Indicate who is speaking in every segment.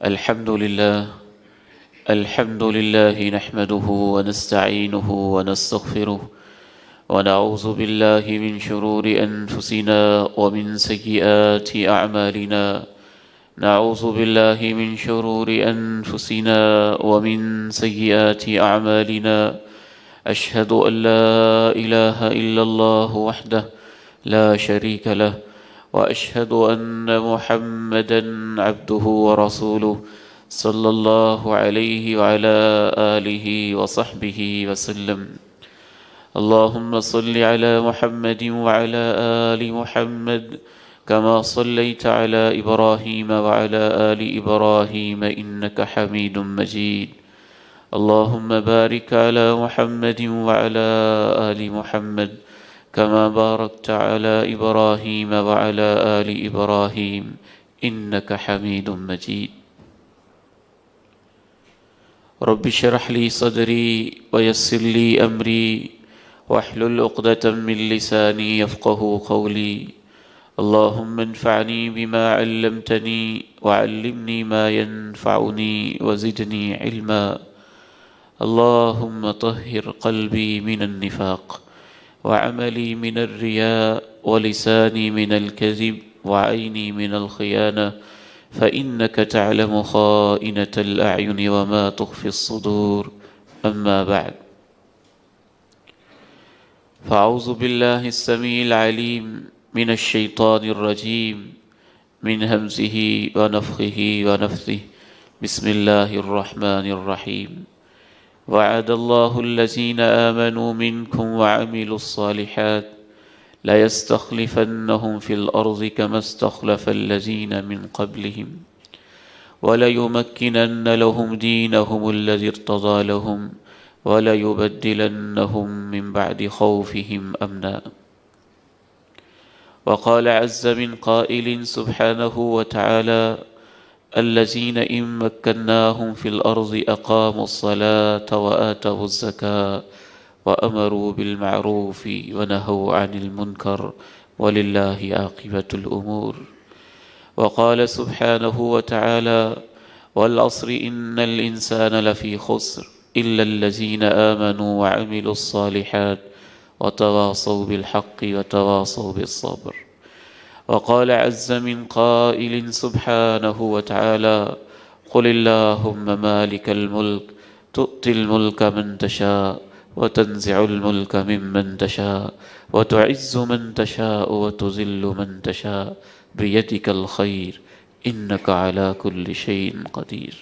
Speaker 1: الحمد لله نحمده ونستعينه ونستغفره ونعوذ بالله من شرور أنفسنا ومن سيئات أعمالنا. نعوذ بالله من شرور أنفسنا ومن سيئات أعمالنا. أشهد أن لا إله إلا الله وحده لا شريك له، وأشهد أن محمدًا عبده ورسوله صلى الله عليه وعلى آله وصحبه وسلم. اللهم صل على محمد وعلى آل محمد كما صليت على إبراهيم وعلى آل إبراهيم إنك حميد مجيد. اللهم بارك على محمد وعلى آل محمد كما باركت على إبراهيم وعلى آل إبراهيم إنك حميد مجيد. رب اشرح لي صدري ويسر لي أمري واحلل عقدة من لساني يفقه قولي. اللهم انفعني بما علمتني وعلمني ما ينفعني وزدني علما. اللهم طهر قلبي من النفاق وعملي من الرياء ولساني من الكذب وعيني من الخيانة، فإنك تعلم خائنة الأعين وما تخفي الصدور. أما بعد، فأعوذ بالله السميع العليم من الشيطان الرجيم من همزه ونفخه ونفثه. بسم الله الرحمن الرحيم. وعد الله الذين آمنوا منكم وعملوا الصالحات ليستخلفنهم في الأرض كما استخلف الذين من قبلهم وليمكنن لهم دينهم الذي ارتضى لهم وليبدلنهم من بعد خوفهم أمنا. وقال عز من قائل سبحانه وتعالى: الذين إن مكناهم في الأرض أقاموا الصلاة وآتوا الزكاة وأمروا بالمعروف ونهوا عن المنكر ولله عاقبة الأمور. وقال سبحانه وتعالى: والعصر إن الإنسان لفي خسر إلا الذين آمنوا وعملوا الصالحات وتواصوا بالحق وتواصوا بالصبر. وقال عز من قائل سبحانه وتعالى: قل اللهم مالك الملك تؤتي الملك من تشاء وتنزع الملك ممن تشاء وتعز من تشاء وتذل من تشاء بيدك الخير إنك على كل شيء قدير.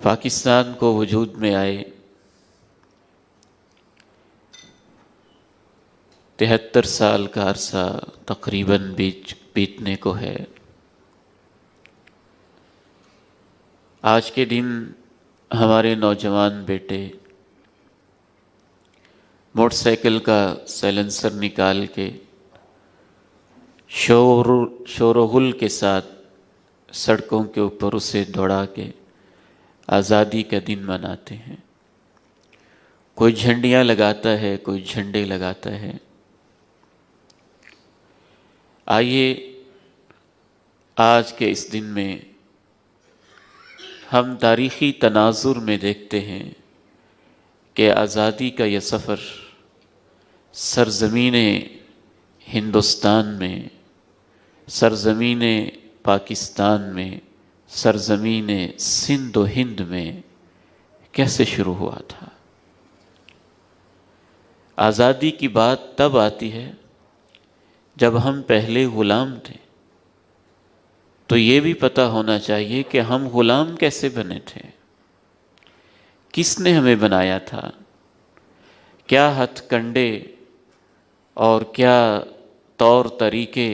Speaker 1: پاکستان کو وجود میں آئے 73 سال کا عرصہ تقریباً بیتنے کو ہے. آج کے دن ہمارے نوجوان بیٹے موٹر سائیکل کا سائلنسر نکال کے شور و غل کے ساتھ سڑکوں کے اوپر اسے دوڑا کے آزادی کا دن مناتے ہیں. کوئی جھنڈیاں لگاتا ہے، کوئی جھنڈے لگاتا ہے. آئیے آج کے اس دن میں ہم تاریخی تناظر میں دیکھتے ہیں کہ آزادی کا یہ سفر سرزمین ہندوستان میں، سرزمین پاکستان میں، سرزمین سندھ و ہند میں کیسے شروع ہوا تھا. آزادی کی بات تب آتی ہے جب ہم پہلے غلام تھے، تو یہ بھی پتہ ہونا چاہیے کہ ہم غلام کیسے بنے تھے، کس نے ہمیں بنایا تھا، کیا ہتھ کنڈے اور کیا طور طریقے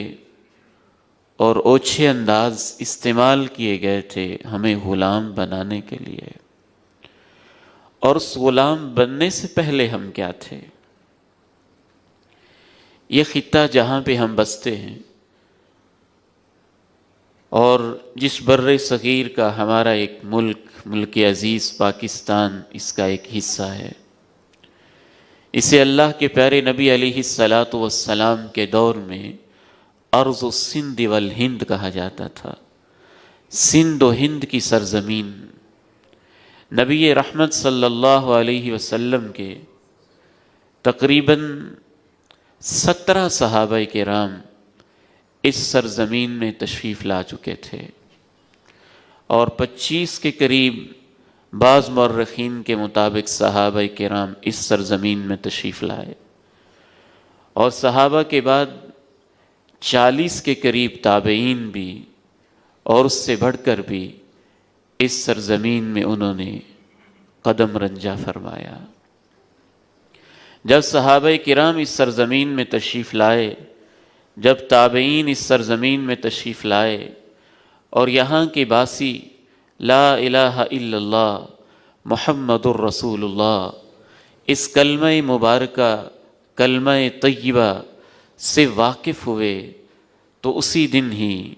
Speaker 1: اور اوچھے انداز استعمال کیے گئے تھے ہمیں غلام بنانے کے لیے. اور اس غلام بننے سے پہلے ہم کیا تھے. یہ خطہ جہاں پہ ہم بستے ہیں اور جس بر صغیر کا ہمارا ایک ملک عزیز پاکستان اس کا ایک حصہ ہے، اسے اللہ کے پیارے نبی علیہ الصلاۃ والسلام کے دور میں ارض السندھ والہند کہا جاتا تھا، سندھ و ہند کی سرزمین۔ نبی رحمت صلی اللہ علیہ وسلم کے تقریباً 17 صحابہ کرام اس سرزمین میں تشریف لا چکے تھے، اور 25 کے قریب بعض مورخین کے مطابق صحابہ کرام اس سرزمین میں تشریف لائے، اور صحابہ کے بعد 40 کے قریب تابعین بھی، اور اس سے بڑھ کر بھی اس سرزمین میں انہوں نے قدم رنجہ فرمایا۔ جب صحابہ کرام اس سرزمین میں تشریف لائے، جب تابعین اس سرزمین میں تشریف لائے، اور یہاں کے باسی لا الہ الا اللہ محمد الرسول اللہ اس کلمہ مبارکہ، کلمہ طیبہ سے واقف ہوئے، تو اسی دن ہی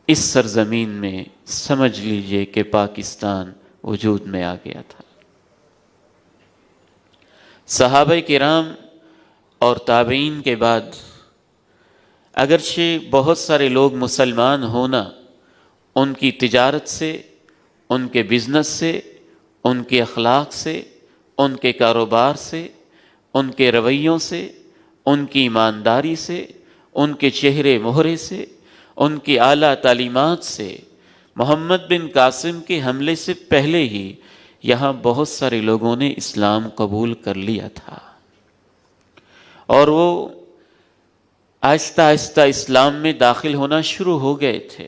Speaker 1: اس سرزمین میں سمجھ لیجئے کہ پاکستان وجود میں آ گیا تھا۔ صحابہ کرام اور تابعین کے بعد اگرچہ بہت سارے لوگ مسلمان ہونا ان کی تجارت سے، ان کے بزنس سے، ان کے اخلاق سے، ان کے کاروبار سے، ان کے رویوں سے، ان کی ایمانداری سے، ان کے چہرے مہرے سے، ان کی اعلیٰ تعلیمات سے، محمد بن قاسم کے حملے سے پہلے ہی یہاں بہت سارے لوگوں نے اسلام قبول کر لیا تھا، اور وہ آہستہ آہستہ اسلام میں داخل ہونا شروع ہو گئے تھے۔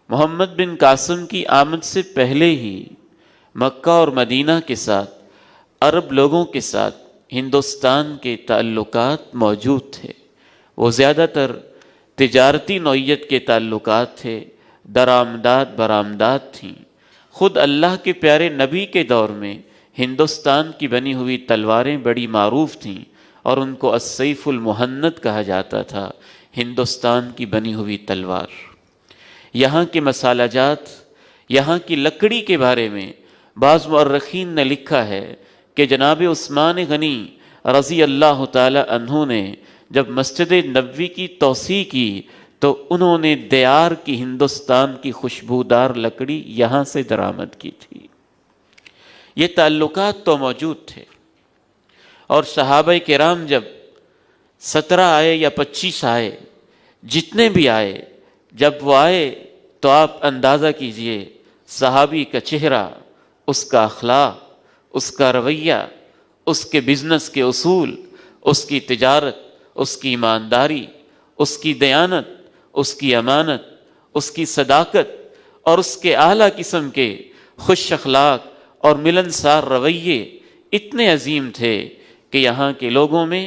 Speaker 1: محمد بن قاسم کی آمد سے پہلے ہی مکہ اور مدینہ کے ساتھ، عرب لوگوں کے ساتھ ہندوستان کے تعلقات موجود تھے۔ وہ زیادہ تر تجارتی نوعیت کے تعلقات تھے، درآمدات برآمدات تھیں۔ خود اللہ کے پیارے نبی کے دور میں ہندوستان کی بنی ہوئی تلواریں بڑی معروف تھیں، اور ان کو السیف المہند کہا جاتا تھا، ہندوستان کی بنی ہوئی تلوار۔ یہاں کے مسالہ جات، یہاں کی لکڑی کے بارے میں بعض مورخین نے لکھا ہے کہ جناب عثمان غنی رضی اللہ تعالی عنہ نے جب مسجد نبوی کی توسیع کی تو انہوں نے دیار کی ہندوستان کی خوشبودار لکڑی یہاں سے درآمد کی تھی۔ یہ تعلقات تو موجود تھے، اور صحابہ کرام جب 17 آئے یا 25 آئے، جتنے بھی آئے، جب وہ آئے تو آپ اندازہ کیجئے صحابی کا چہرہ، اس کا اخلاق، اس کا رویہ، اس کے بزنس کے اصول، اس کی تجارت، اس کی ایمانداری، اس کی دیانت، اس کی امانت، اس کی صداقت، اور اس کے اعلیٰ قسم کے خوش اخلاق اور ملنسار رویے اتنے عظیم تھے کہ یہاں کے لوگوں میں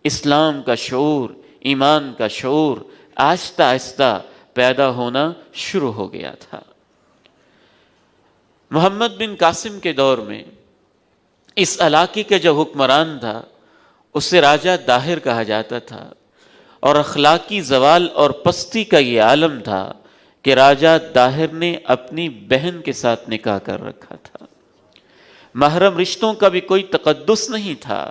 Speaker 1: اسلام کا شعور، ایمان کا شعور آہستہ آہستہ پیدا ہونا شروع ہو گیا تھا۔ محمد بن قاسم کے دور میں اس علاقے کا جو حکمران تھا اسے راجہ داہر کہا جاتا تھا، اور اخلاقی زوال اور پستی کا یہ عالم تھا کہ راجہ داہر نے اپنی بہن کے ساتھ نکاح کر رکھا تھا۔ محرم رشتوں کا بھی کوئی تقدس نہیں تھا۔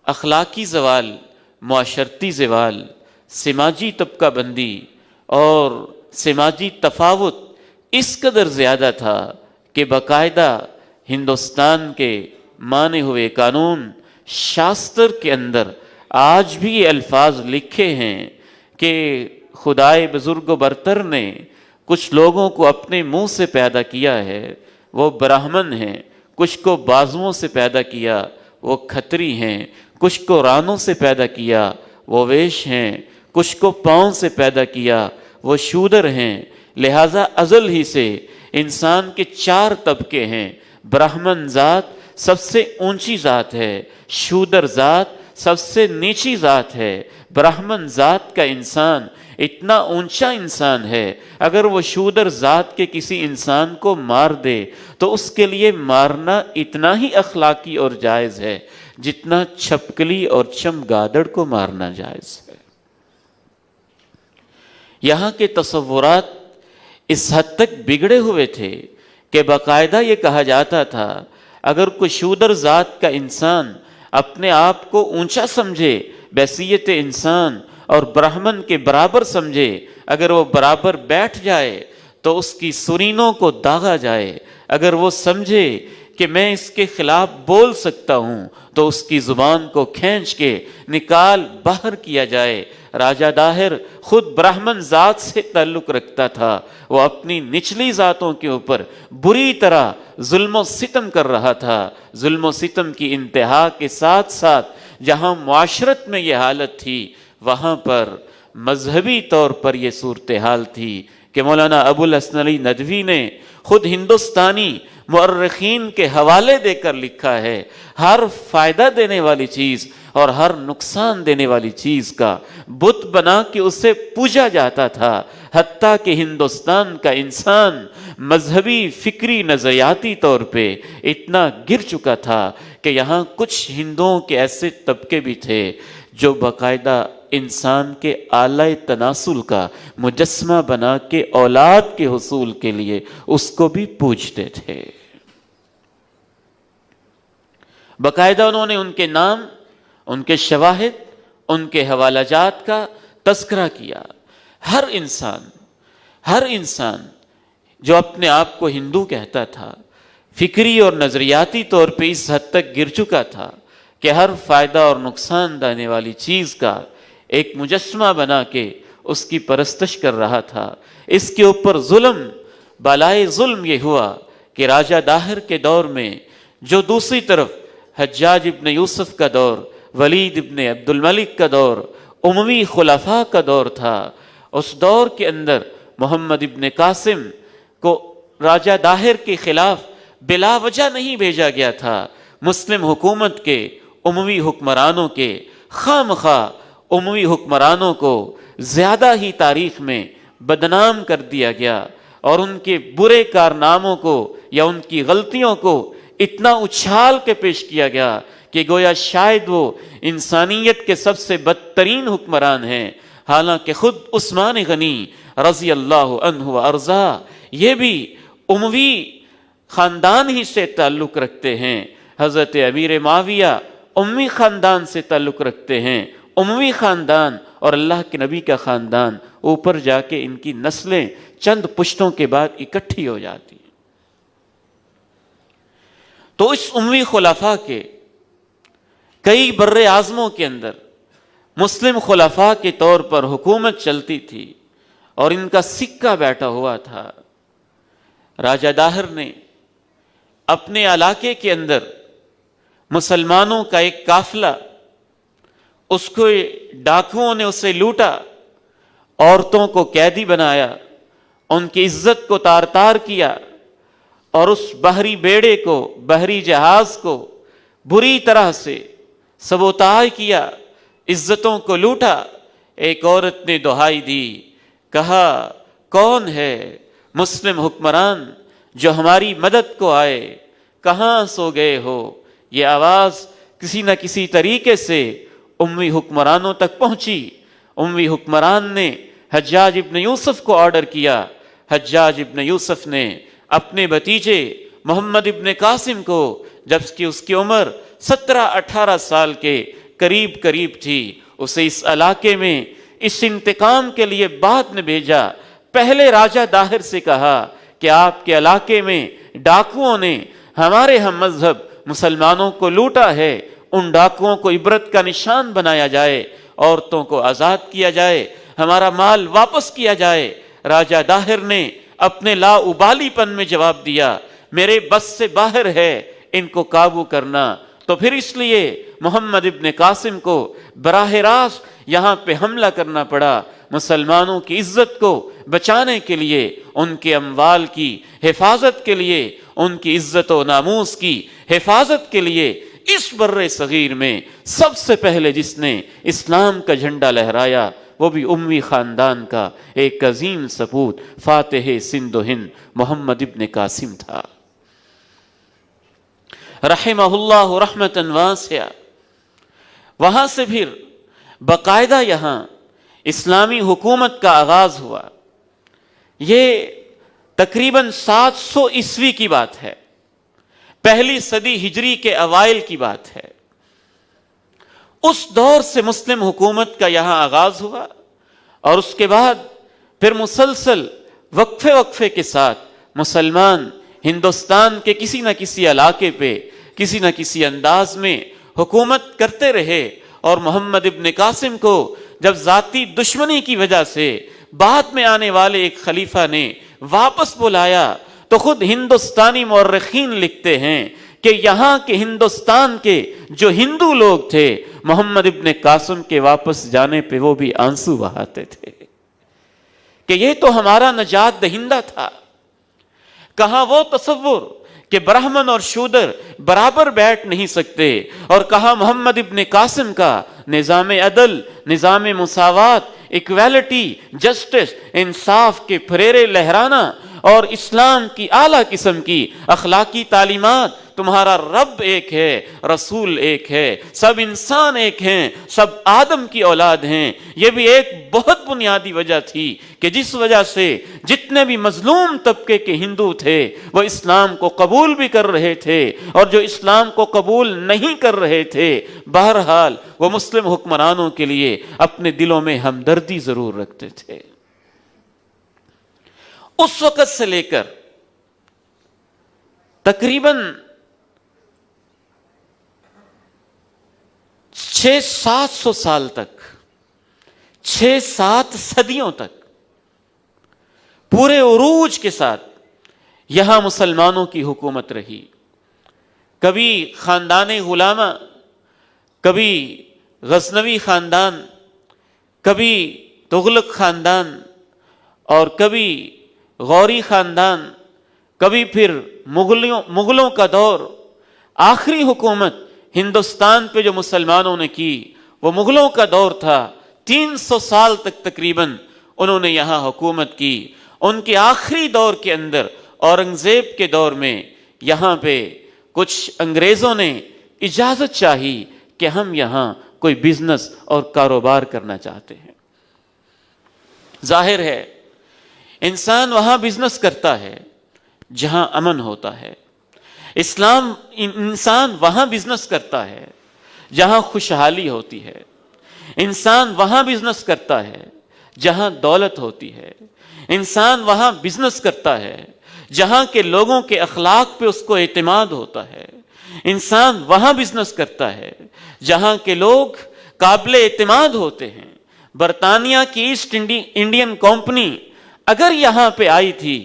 Speaker 1: اخلاقی زوال، معاشرتی زوال، سماجی طبقہ بندی اور سماجی تفاوت اس قدر زیادہ تھا کہ باقاعدہ ہندوستان کے مانے ہوئے قانون شاستر کے اندر آج بھی یہ الفاظ لکھے ہیں کہ خدائے بزرگ و برتر نے کچھ لوگوں کو اپنے منہ سے پیدا کیا ہے، وہ براہمن ہیں، کچھ کو بازوؤں سے پیدا کیا، وہ کھتری ہیں، کچھ کو رانوں سے پیدا کیا، وہ ویش ہیں، کچھ کو پاؤں سے پیدا کیا، وہ شودر ہیں۔ لہٰذا ازل ہی سے انسان کے 4 طبقے ہیں۔ براہمن ذات سب سے اونچی ذات ہے، شودر ذات سب سے نیچی ذات ہے۔ براہمن ذات کا انسان اتنا اونچا انسان ہے، اگر وہ شودر ذات کے کسی انسان کو مار دے تو اس کے لیے مارنا اتنا ہی اخلاقی اور جائز ہے جتنا چھپکلی اور چمگادڑ کو مارنا جائز ہے۔ یہاں کے تصورات اس حد تک بگڑے ہوئے تھے کہ باقاعدہ یہ کہا جاتا تھا اگر کوئی شودر ذات کا انسان اپنے آپ کو اونچا سمجھے بحیثیت انسان اور برہمن کے برابر سمجھے، اگر وہ برابر بیٹھ جائے تو اس کی سرینوں کو داغا جائے، اگر وہ سمجھے کہ میں اس کے خلاف بول سکتا ہوں تو اس کی زبان کو کھینچ کے نکال باہر کیا جائے۔ راجہ داہر خود برہمن ذات سے تعلق رکھتا تھا، وہ اپنی نچلی ذاتوں کے اوپر بری طرح ظلم و ستم کر رہا تھا۔ ظلم و ستم کی انتہا کے ساتھ ساتھ جہاں معاشرت میں یہ حالت تھی، وہاں پر مذہبی طور پر یہ صورتحال تھی کہ مولانا ابو الحسن علی ندوی نے خود ہندوستانی مورخین کے حوالے دے کر لکھا ہے، ہر فائدہ دینے والی چیز اور ہر نقصان دینے والی چیز کا بت بنا کے اسے پوجا جاتا تھا، حتیٰ کہ ہندوستان کا انسان مذہبی فکری نظریاتی طور پہ اتنا گر چکا تھا کہ یہاں کچھ ہندوؤں کے ایسے طبقے بھی تھے جو باقاعدہ انسان کے اعلی تناسل کا مجسمہ بنا کے اولاد کے حصول کے لیے اس کو بھی پوجتے تھے۔ باقاعدہ انہوں نے ان کے نام، ان کے شواہد، ان کے حوالہ جات کا تذکرہ کیا۔ ہر انسان جو اپنے آپ کو ہندو کہتا تھا، فکری اور نظریاتی طور پہ اس حد تک گر چکا تھا کہ ہر فائدہ اور نقصان دینے والی چیز کا ایک مجسمہ بنا کے اس کی پرستش کر رہا تھا۔ اس کے اوپر ظلم بالائے ظلم یہ ہوا کہ راجہ داہر کے دور میں، جو دوسری طرف حجاج ابن یوسف کا دور، ولید ابن عبد الملک کا دور، اموی خلفاء کا دور تھا، اس دور کے اندر محمد ابن قاسم کو راجہ داہر کے خلاف بلا وجہ نہیں بھیجا گیا تھا۔ مسلم حکومت کے اموی حکمرانوں کے خواہ مخواہ اموی حکمرانوں کو زیادہ ہی تاریخ میں بدنام کر دیا گیا اور ان کے برے کارناموں کو یا ان کی غلطیوں کو اتنا اچھال کے پیش کیا گیا کہ گویا شاید وہ انسانیت کے سب سے بدترین حکمران ہیں، حالانکہ خود عثمان غنی رضی اللہ عنہ وارضا یہ بھی اموی خاندان ہی سے تعلق رکھتے ہیں۔ حضرت امیر معاویہ اموی خاندان سے تعلق رکھتے ہیں۔ اموی خاندان اور اللہ کے نبی کا خاندان اوپر جا کے ان کی نسلیں چند پشتوں کے بعد اکٹھی ہو جاتی ہیں۔ تو اس اموی خلفاء کے کئی بر اعظموں کے اندر مسلم خلفاء کے طور پر حکومت چلتی تھی اور ان کا سکہ بیٹھا ہوا تھا۔ راجہ داہر نے اپنے علاقے کے اندر مسلمانوں کا ایک قافلہ، اس کو ڈاکوؤں نے اسے لوٹا، عورتوں کو قیدی بنایا، ان کی عزت کو تار تار کیا اور اس بحری بیڑے کو، بحری جہاز کو بری طرح سے سبوتاژ کیا، عزتوں کو لوٹا۔ ایک عورت نے دہائی دی، کہا کون ہے مسلم حکمران جو ہماری مدد کو آئے؟ کہاں سو گئے ہو؟ یہ آواز کسی نہ کسی طریقے سے اموی حکمرانوں تک پہنچی۔ اموی حکمران نے حجاج ابن یوسف کو آرڈر کیا۔ حجاج ابن یوسف نے اپنے بھتیجے محمد ابن قاسم کو، جب کہ اس کی عمر 17-18 سال کے قریب تھی، اسے اس علاقے میں اس انتقام کے لیے بعد میں بھیجا۔ پہلے راجہ داہر سے کہا کہ آپ کے علاقے میں ڈاکوؤں نے ہمارے ہم مذہب مسلمانوں کو لوٹا ہے، ان ڈاکوؤں کو عبرت کا نشان بنایا جائے، عورتوں کو آزاد کیا جائے، ہمارا مال واپس کیا جائے۔ راجہ داہر نے اپنے لا ابالی پن میں جواب دیا، میرے بس سے باہر ہے ان کو قابو کرنا۔ تو پھر اس لیے محمد ابن قاسم کو براہ راست یہاں پہ حملہ کرنا پڑا، مسلمانوں کی عزت کو بچانے کے لیے، ان کے اموال کی حفاظت کے لیے، ان کی عزت و ناموس کی حفاظت کے لیے۔ اس بر صغیر میں سب سے پہلے جس نے اسلام کا جھنڈا لہرایا وہ بھی اموی خاندان کا ایک عظیم سپوت، فاتح سندھ و ہند محمد ابن قاسم تھا، رحمہ اللہ رحمتاً واسعہ۔ وہاں سے پھر باقاعدہ یہاں اسلامی حکومت کا آغاز ہوا۔ یہ تقریباً 700 عیسوی کی بات ہے، پہلی صدی ہجری کے اوائل کی بات ہے۔ اس دور سے مسلم حکومت کا یہاں آغاز ہوا، اور اس کے بعد پھر مسلسل وقفے وقفے کے ساتھ مسلمان ہندوستان کے کسی نہ کسی علاقے پہ کسی نہ کسی انداز میں حکومت کرتے رہے، اور محمد ابن قاسم کو جب ذاتی دشمنی کی وجہ سے بعد میں آنے والے ایک خلیفہ نے واپس بلایا، تو خود ہندوستانی مورخین لکھتے ہیں کہ یہاں کے ہندوستان کے جو ہندو لوگ تھے محمد ابن قاسم کے واپس جانے پہ وہ بھی آنسو بہاتے تھے کہ یہ تو ہمارا نجات دہندہ تھا۔ کہاں وہ تصور کہ برہمن اور شودر برابر بیٹھ نہیں سکتے، اور کہا محمد ابن قاسم کا نظام عدل، نظام مساوات، ایکویلٹی، جسٹس، انصاف کے پھریرے لہرانا اور اسلام کی اعلیٰ قسم کی اخلاقی تعلیمات، تمہارا رب ایک ہے، رسول ایک ہے، سب انسان ایک ہیں، سب آدم کی اولاد ہیں، یہ بھی ایک بہت بنیادی وجہ تھی کہ جس وجہ سے جتنے بھی مظلوم طبقے کے ہندو تھے وہ اسلام کو قبول بھی کر رہے تھے، اور جو اسلام کو قبول نہیں کر رہے تھے بہرحال وہ مسلم حکمرانوں کے لیے اپنے دلوں میں ہمدردی ضرور رکھتے تھے۔ اس وقت سے لے کر تقریباً 600-700 سال تک، 6-7 صدیوں تک پورے عروج کے ساتھ یہاں مسلمانوں کی حکومت رہی۔ کبھی خاندان غلامہ، کبھی غزنوی خاندان، کبھی تغلق خاندان، اور کبھی غوری خاندان، کبھی پھر مغلوں کا دور۔ آخری حکومت ہندوستان پہ جو مسلمانوں نے کی وہ مغلوں کا دور تھا، 300 سال تک تقریباً انہوں نے یہاں حکومت کی۔ ان کے آخری دور کے اندر اورنگزیب کے دور میں یہاں پہ کچھ انگریزوں نے اجازت چاہی کہ ہم یہاں کوئی بزنس اور کاروبار کرنا چاہتے ہیں۔ ظاہر ہے انسان وہاں بزنس کرتا ہے جہاں امن ہوتا ہے، انسان وہاں بزنس کرتا ہے جہاں خوشحالی ہوتی ہے، انسان وہاں بزنس کرتا ہے جہاں دولت ہوتی ہے، انسان وہاں بزنس کرتا ہے جہاں کے لوگوں کے اخلاق پہ اس کو اعتماد ہوتا ہے، انسان وہاں بزنس کرتا ہے جہاں کے لوگ قابل اعتماد ہوتے ہیں۔ برطانیہ کی ایسٹ انڈین کمپنی اگر یہاں پہ آئی تھی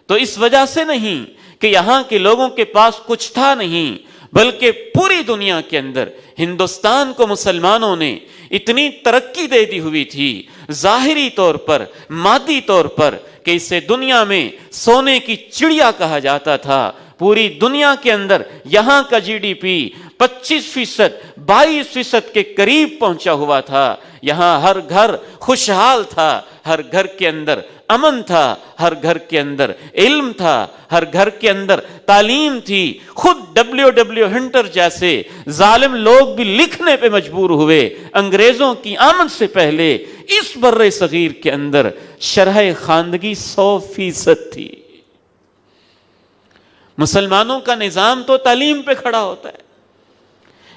Speaker 1: تو اس وجہ سے نہیں کہ یہاں کے لوگوں کے پاس کچھ تھا، نہیں، بلکہ پوری دنیا کے اندر ہندوستان کو مسلمانوں نے اتنی ترقی دے دی ہوئی تھی ظاہری طور پر، مادی طور پر، کہ اسے دنیا میں سونے کی چڑیا کہا جاتا تھا۔ پوری دنیا کے اندر یہاں کا جی ڈی پی 25%، 22% کے قریب پہنچا ہوا تھا۔ یہاں ہر گھر خوشحال تھا، ہر گھر کے اندر امن تھا، ہر گھر کے اندر علم تھا، ہر گھر کے اندر تعلیم تھی۔ خود W ہنٹر جیسے ظالم لوگ بھی لکھنے پہ مجبور ہوئے انگریزوں کی آمد سے پہلے اس بر صغیر کے اندر شرح خواندگی 100% تھی۔ مسلمانوں کا نظام تو تعلیم پہ کھڑا ہوتا ہے۔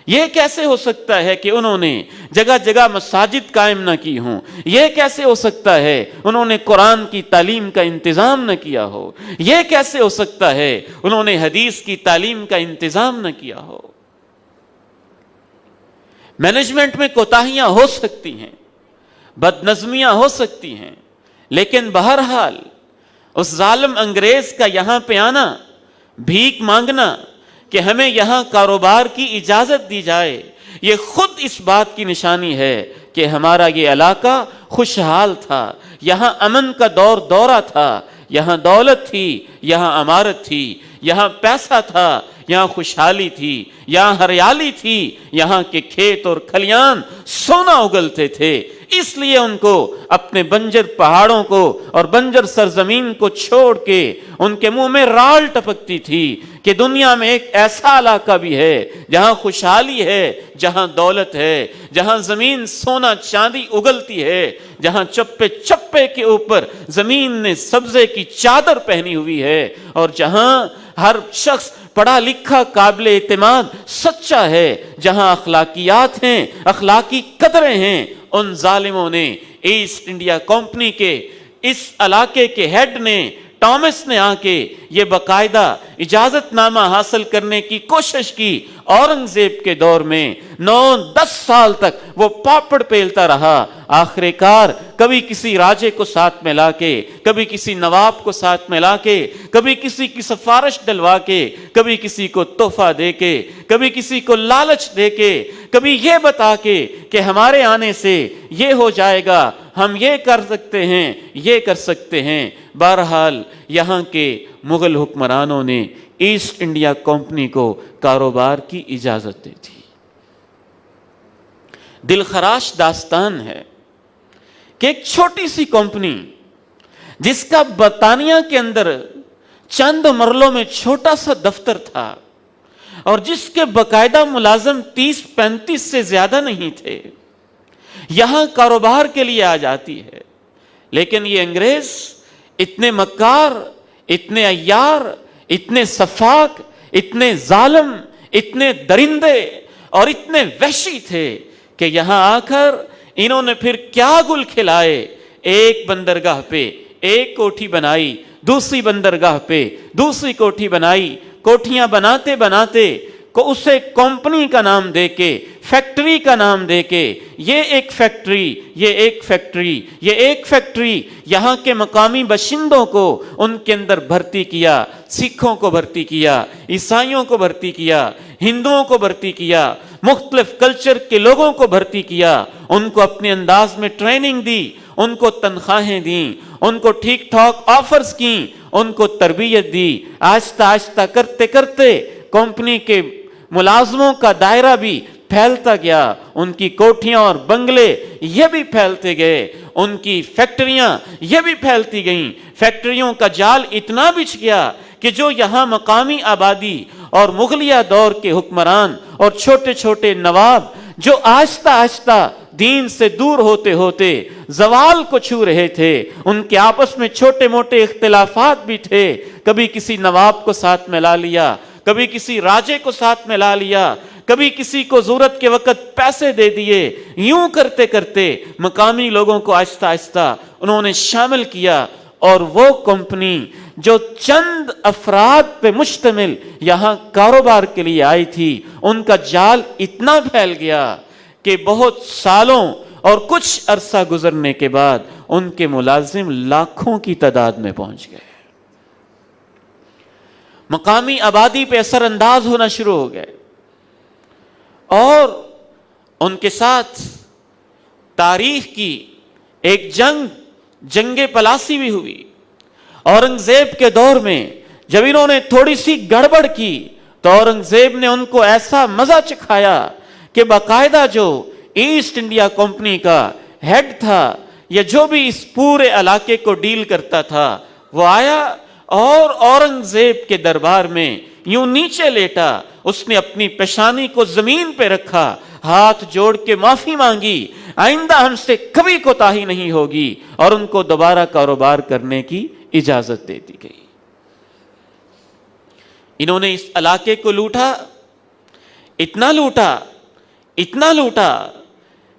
Speaker 1: یہ کیسے ہو سکتا ہے کہ انہوں نے جگہ جگہ مساجد قائم نہ کی ہوں؟ یہ کیسے ہو سکتا ہے انہوں نے قرآن کی تعلیم کا انتظام نہ کیا ہو؟ یہ کیسے ہو سکتا ہے انہوں نے حدیث کی تعلیم کا انتظام نہ کیا ہو؟ مینجمنٹ میں کوتاہیاں ہو سکتی ہیں، بد نظمیاں ہو سکتی ہیں، لیکن بہرحال اس ظالم انگریز کا یہاں پہ آنا، بھیک مانگنا کہ ہمیں یہاں کاروبار کی اجازت دی جائے، یہ خود اس بات کی نشانی ہے کہ ہمارا یہ علاقہ خوشحال تھا، یہاں امن کا دورہ تھا، یہاں دولت تھی، یہاں عمارت تھی، یہاں پیسہ تھا، یہاں خوشحالی تھی، یہاں ہریالی تھی، یہاں کے کھیت اور کھلیان سونا اگلتے تھے۔ اس لیے ان کو اپنے بنجر پہاڑوں کو اور بنجر سرزمین کو چھوڑ کے ان کے منہ میں رال ٹپکتی تھی کہ دنیا میں ایک ایسا علاقہ بھی ہے جہاں خوشحالی ہے، جہاں دولت ہے، جہاں زمین سونا چاندی اگلتی ہے، جہاں چپے چپے کے اوپر زمین نے سبزے کی چادر پہنی ہوئی ہے، اور جہاں ہر شخص پڑھا لکھا قابل اعتماد سچا ہے، جہاں اخلاقیات ہیں، اخلاقی قدریں ہیں، ان ظالموں نے، ایسٹ انڈیا کمپنی کے اس علاقے کے ہیڈ نے، ٹامس نے آ کے یہ باقاعدہ اجازت نامہ حاصل کرنے کی کوشش کی۔ اورنگزیب کے دور میں 9-10 سال تک وہ پاپڑ پیلتا رہا، آخر کار کبھی کسی راجے کو ساتھ میں لا کے، کبھی کسی نواب کو ساتھ میں لا کے، کبھی کسی کی سفارش ڈلوا کے، کبھی کسی کو تحفہ دے کے، کبھی کسی کو لالچ دے کے، کبھی یہ بتا کے کہ ہمارے آنے سے یہ ہو جائے گا، ہم یہ کر سکتے ہیں، یہ کر سکتے ہیں۔ بہرحال یہاں کے مغل حکمرانوں نے ایسٹ انڈیا کمپنی کو کاروبار کی اجازت دی تھی۔ دل خراش داستان ہے کہ ایک چھوٹی سی کمپنی جس کا برطانیہ کے اندر چند مرلوں میں چھوٹا سا دفتر تھا اور جس کے باقاعدہ ملازم 30-35 سے زیادہ نہیں تھے، یہاں کاروبار کے لیے آ جاتی ہے۔ لیکن یہ انگریز اتنے مکار، اتنے عیار، اتنے سفاک، اتنے ظالم، اتنے درندے اور اتنے وحشی تھے کہ یہاں آ کر انہوں نے پھر کیا گل کھلائے۔ ایک بندرگاہ پہ ایک کوٹھی بنائی، دوسری بندرگاہ پہ دوسری کوٹھی بنائی، کوٹھیاں بناتے بناتے کو اسے کمپنی کا نام دے کے، فیکٹری کا نام دے کے، یہ ایک فیکٹری، یہ ایک فیکٹری، یہ ایک فیکٹری، یہاں کے مقامی باشندوں کو ان کے اندر بھرتی کیا، سکھوں کو بھرتی کیا، عیسائیوں کو بھرتی کیا، ہندوؤں کو بھرتی کیا، مختلف کلچر کے لوگوں کو بھرتی کیا، ان کو اپنے انداز میں ٹریننگ دی، ان کو تنخواہیں دیں، ان کو ٹھیک ٹھاک آفرز کیں، ان کو تربیت دی۔ آہستہ آہستہ کرتے کرتے کمپنی کے ملازموں کا دائرہ بھی پھیلتا گیا، ان کی کوٹھیاں اور بنگلے یہ بھی پھیلتے گئے، ان کی فیکٹریاں یہ بھی پھیلتی گئیں۔ فیکٹریوں کا جال اتنا بچھ گیا کہ جو یہاں مقامی آبادی اور مغلیہ دور کے حکمران اور چھوٹے چھوٹے نواب جو آہستہ آہستہ دین سے دور ہوتے ہوتے زوال کو چھو رہے تھے، ان کے آپس میں چھوٹے موٹے اختلافات بھی تھے، کبھی کسی نواب کو ساتھ میں لا لیا، کبھی کسی راجے کو ساتھ میں لا لیا، کبھی کسی کو ضرورت کے وقت پیسے دے دیے، یوں کرتے کرتے مقامی لوگوں کو آہستہ آہستہ انہوں نے شامل کیا، اور وہ کمپنی جو چند افراد پہ مشتمل یہاں کاروبار کے لیے آئی تھی، ان کا جال اتنا پھیل گیا کہ بہت سالوں اور کچھ عرصہ گزرنے کے بعد ان کے ملازم لاکھوں کی تعداد میں پہنچ گئے، مقامی آبادی پہ اثر انداز ہونا شروع ہو گئے، اور ان کے ساتھ تاریخ کی ایک جنگ پلاسی بھی ہوئی۔ اورنگزیب کے دور میں جب انہوں نے تھوڑی سی گڑبڑ کی تو اورنگزیب نے ان کو ایسا مزہ چکھایا کہ باقاعدہ جو ایسٹ انڈیا کمپنی کا ہیڈ تھا یا جو بھی اس پورے علاقے کو ڈیل کرتا تھا، وہ آیا اور اورنگزیب کے دربار میں یوں نیچے لیٹا، اس نے اپنی پیشانی کو زمین پہ رکھا، ہاتھ جوڑ کے معافی مانگی، آئندہ ہم سے کبھی کوتاہی نہیں ہوگی، اور ان کو دوبارہ کاروبار کرنے کی اجازت دے دی گئی۔ انہوں نے اس علاقے کو لوٹا، اتنا لوٹا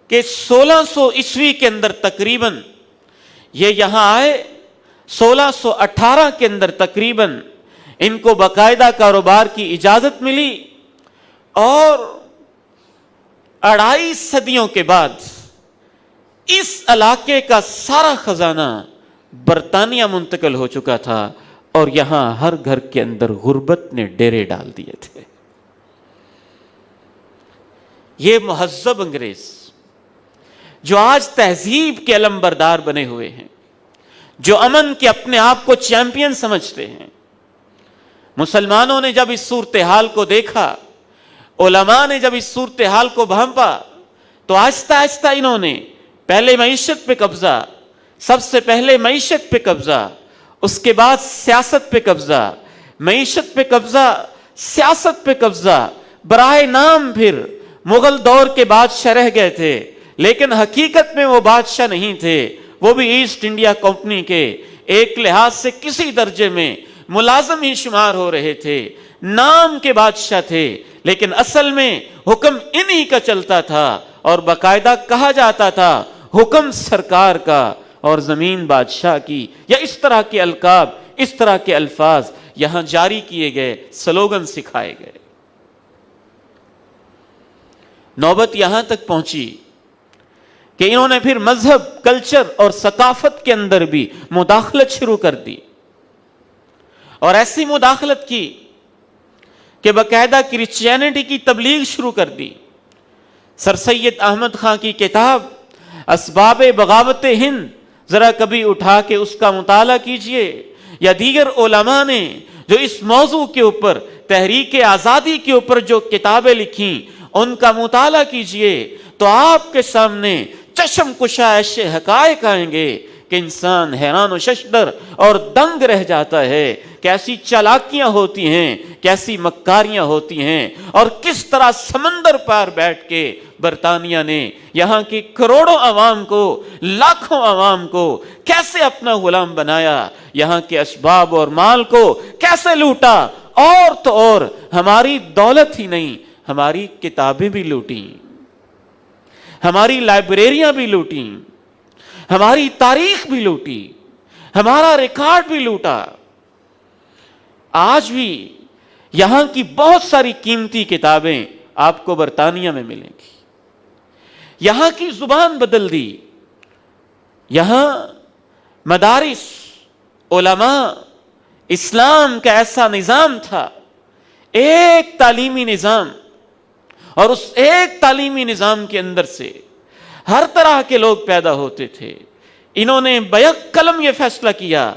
Speaker 1: کہ 1600 عیسوی کے اندر تقریباً یہ یہاں آئے، 1618 کے اندر تقریباً ان کو باقاعدہ کاروبار کی اجازت ملی، اور 2.5 صدیوں کے بعد اس علاقے کا سارا خزانہ برطانیہ منتقل ہو چکا تھا، اور یہاں ہر گھر کے اندر غربت نے ڈیرے ڈال دیے تھے۔ یہ مہذب انگریز جو آج تہذیب کے علم بردار بنے ہوئے ہیں، جو امن کے اپنے آپ کو چیمپئن سمجھتے ہیں، مسلمانوں نے جب اس صورتحال کو دیکھا، علماء نے جب اس صورتحال کو بھانپا، تو آہستہ آہستہ انہوں نے پہلے معیشت پہ قبضہ، سب سے پہلے معیشت پہ قبضہ، اس کے بعد سیاست پہ قبضہ، معیشت پہ قبضہ، سیاست پہ قبضہ، براہ نام پھر مغل دور کے بادشاہ رہ گئے تھے، لیکن حقیقت میں وہ بادشاہ نہیں تھے، وہ بھی ایسٹ انڈیا کمپنی کے ایک لحاظ سے کسی درجے میں ملازم ہی شمار ہو رہے تھے۔ نام کے بادشاہ تھے، لیکن اصل میں حکم انہی کا چلتا تھا، اور باقاعدہ کہا جاتا تھا حکم سرکار کا اور زمین بادشاہ کی، یا اس طرح کے القاب، اس طرح کے الفاظ یہاں جاری کیے گئے، سلوگن سکھائے گئے۔ نوبت یہاں تک پہنچی کہ انہوں نے پھر مذہب، کلچر اور ثقافت کے اندر بھی مداخلت شروع کر دی، اور ایسی مداخلت کی کہ باقاعدہ کرسچینٹی کی تبلیغ شروع کر دی۔ سر سید احمد خان کی کتاب اسباب بغاوت ہند ذرا کبھی اٹھا کے اس کا مطالعہ کیجئے، یا دیگر علماء نے جو اس موضوع کے اوپر، تحریک آزادی کے اوپر جو کتابیں لکھیں، ان کا مطالعہ کیجئے تو آپ کے سامنے چشم کشا ایسے حقائق آئیں گے کہ انسان حیران و ششدر اور دنگ رہ جاتا ہے، کیسی چالاکیاں ہوتی ہیں، کیسی مکاریاں ہوتی ہیں، اور کس طرح سمندر پار بیٹھ کے برطانیہ نے یہاں کی کروڑوں عوام کو، لاکھوں عوام کو کیسے اپنا غلام بنایا، یہاں کے اسباب اور مال کو کیسے لوٹا، اور تو اور ہماری دولت ہی نہیں، ہماری کتابیں بھی لوٹیں، ہماری لائبریریاں بھی لوٹیں، ہماری تاریخ بھی لوٹی، ہمارا ریکارڈ بھی لوٹا۔ آج بھی یہاں کی بہت ساری قیمتی کتابیں آپ کو برطانیہ میں ملیں گی۔ یہاں کی زبان بدل دی، یہاں مدارس، علماء، اسلام کا ایسا نظام تھا، ایک تعلیمی نظام، اور اس ایک تعلیمی نظام کے اندر سے ہر طرح کے لوگ پیدا ہوتے تھے۔ انہوں نے بیک قلم یہ فیصلہ کیا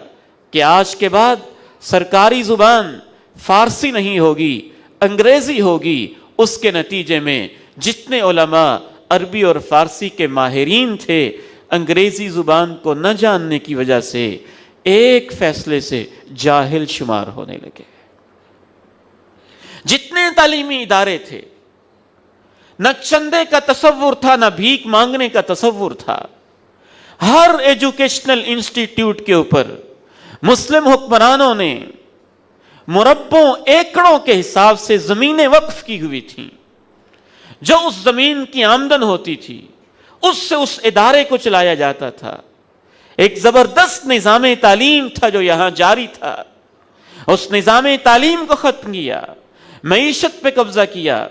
Speaker 1: کہ آج کے بعد سرکاری زبان فارسی نہیں ہوگی، انگریزی ہوگی۔ اس کے نتیجے میں جتنے علماء عربی اور فارسی کے ماہرین تھے، انگریزی زبان کو نہ جاننے کی وجہ سے ایک فیصلے سے جاہل شمار ہونے لگے۔ جتنے تعلیمی ادارے تھے، نہ چندے کا تصور تھا، نہ بھیک مانگنے کا تصور تھا۔ ہر ایجوکیشنل انسٹیٹیوٹ کے اوپر مسلم حکمرانوں نے مربوں ایکڑوں کے حساب سے زمینیں وقف کی ہوئی تھیں۔ جو اس زمین کی آمدن ہوتی تھی، اس سے اس ادارے کو چلایا جاتا تھا۔ ایک زبردست نظام تعلیم تھا جو یہاں جاری تھا۔ اس نظام تعلیم کو ختم کیا، معیشت پہ قبضہ کیا،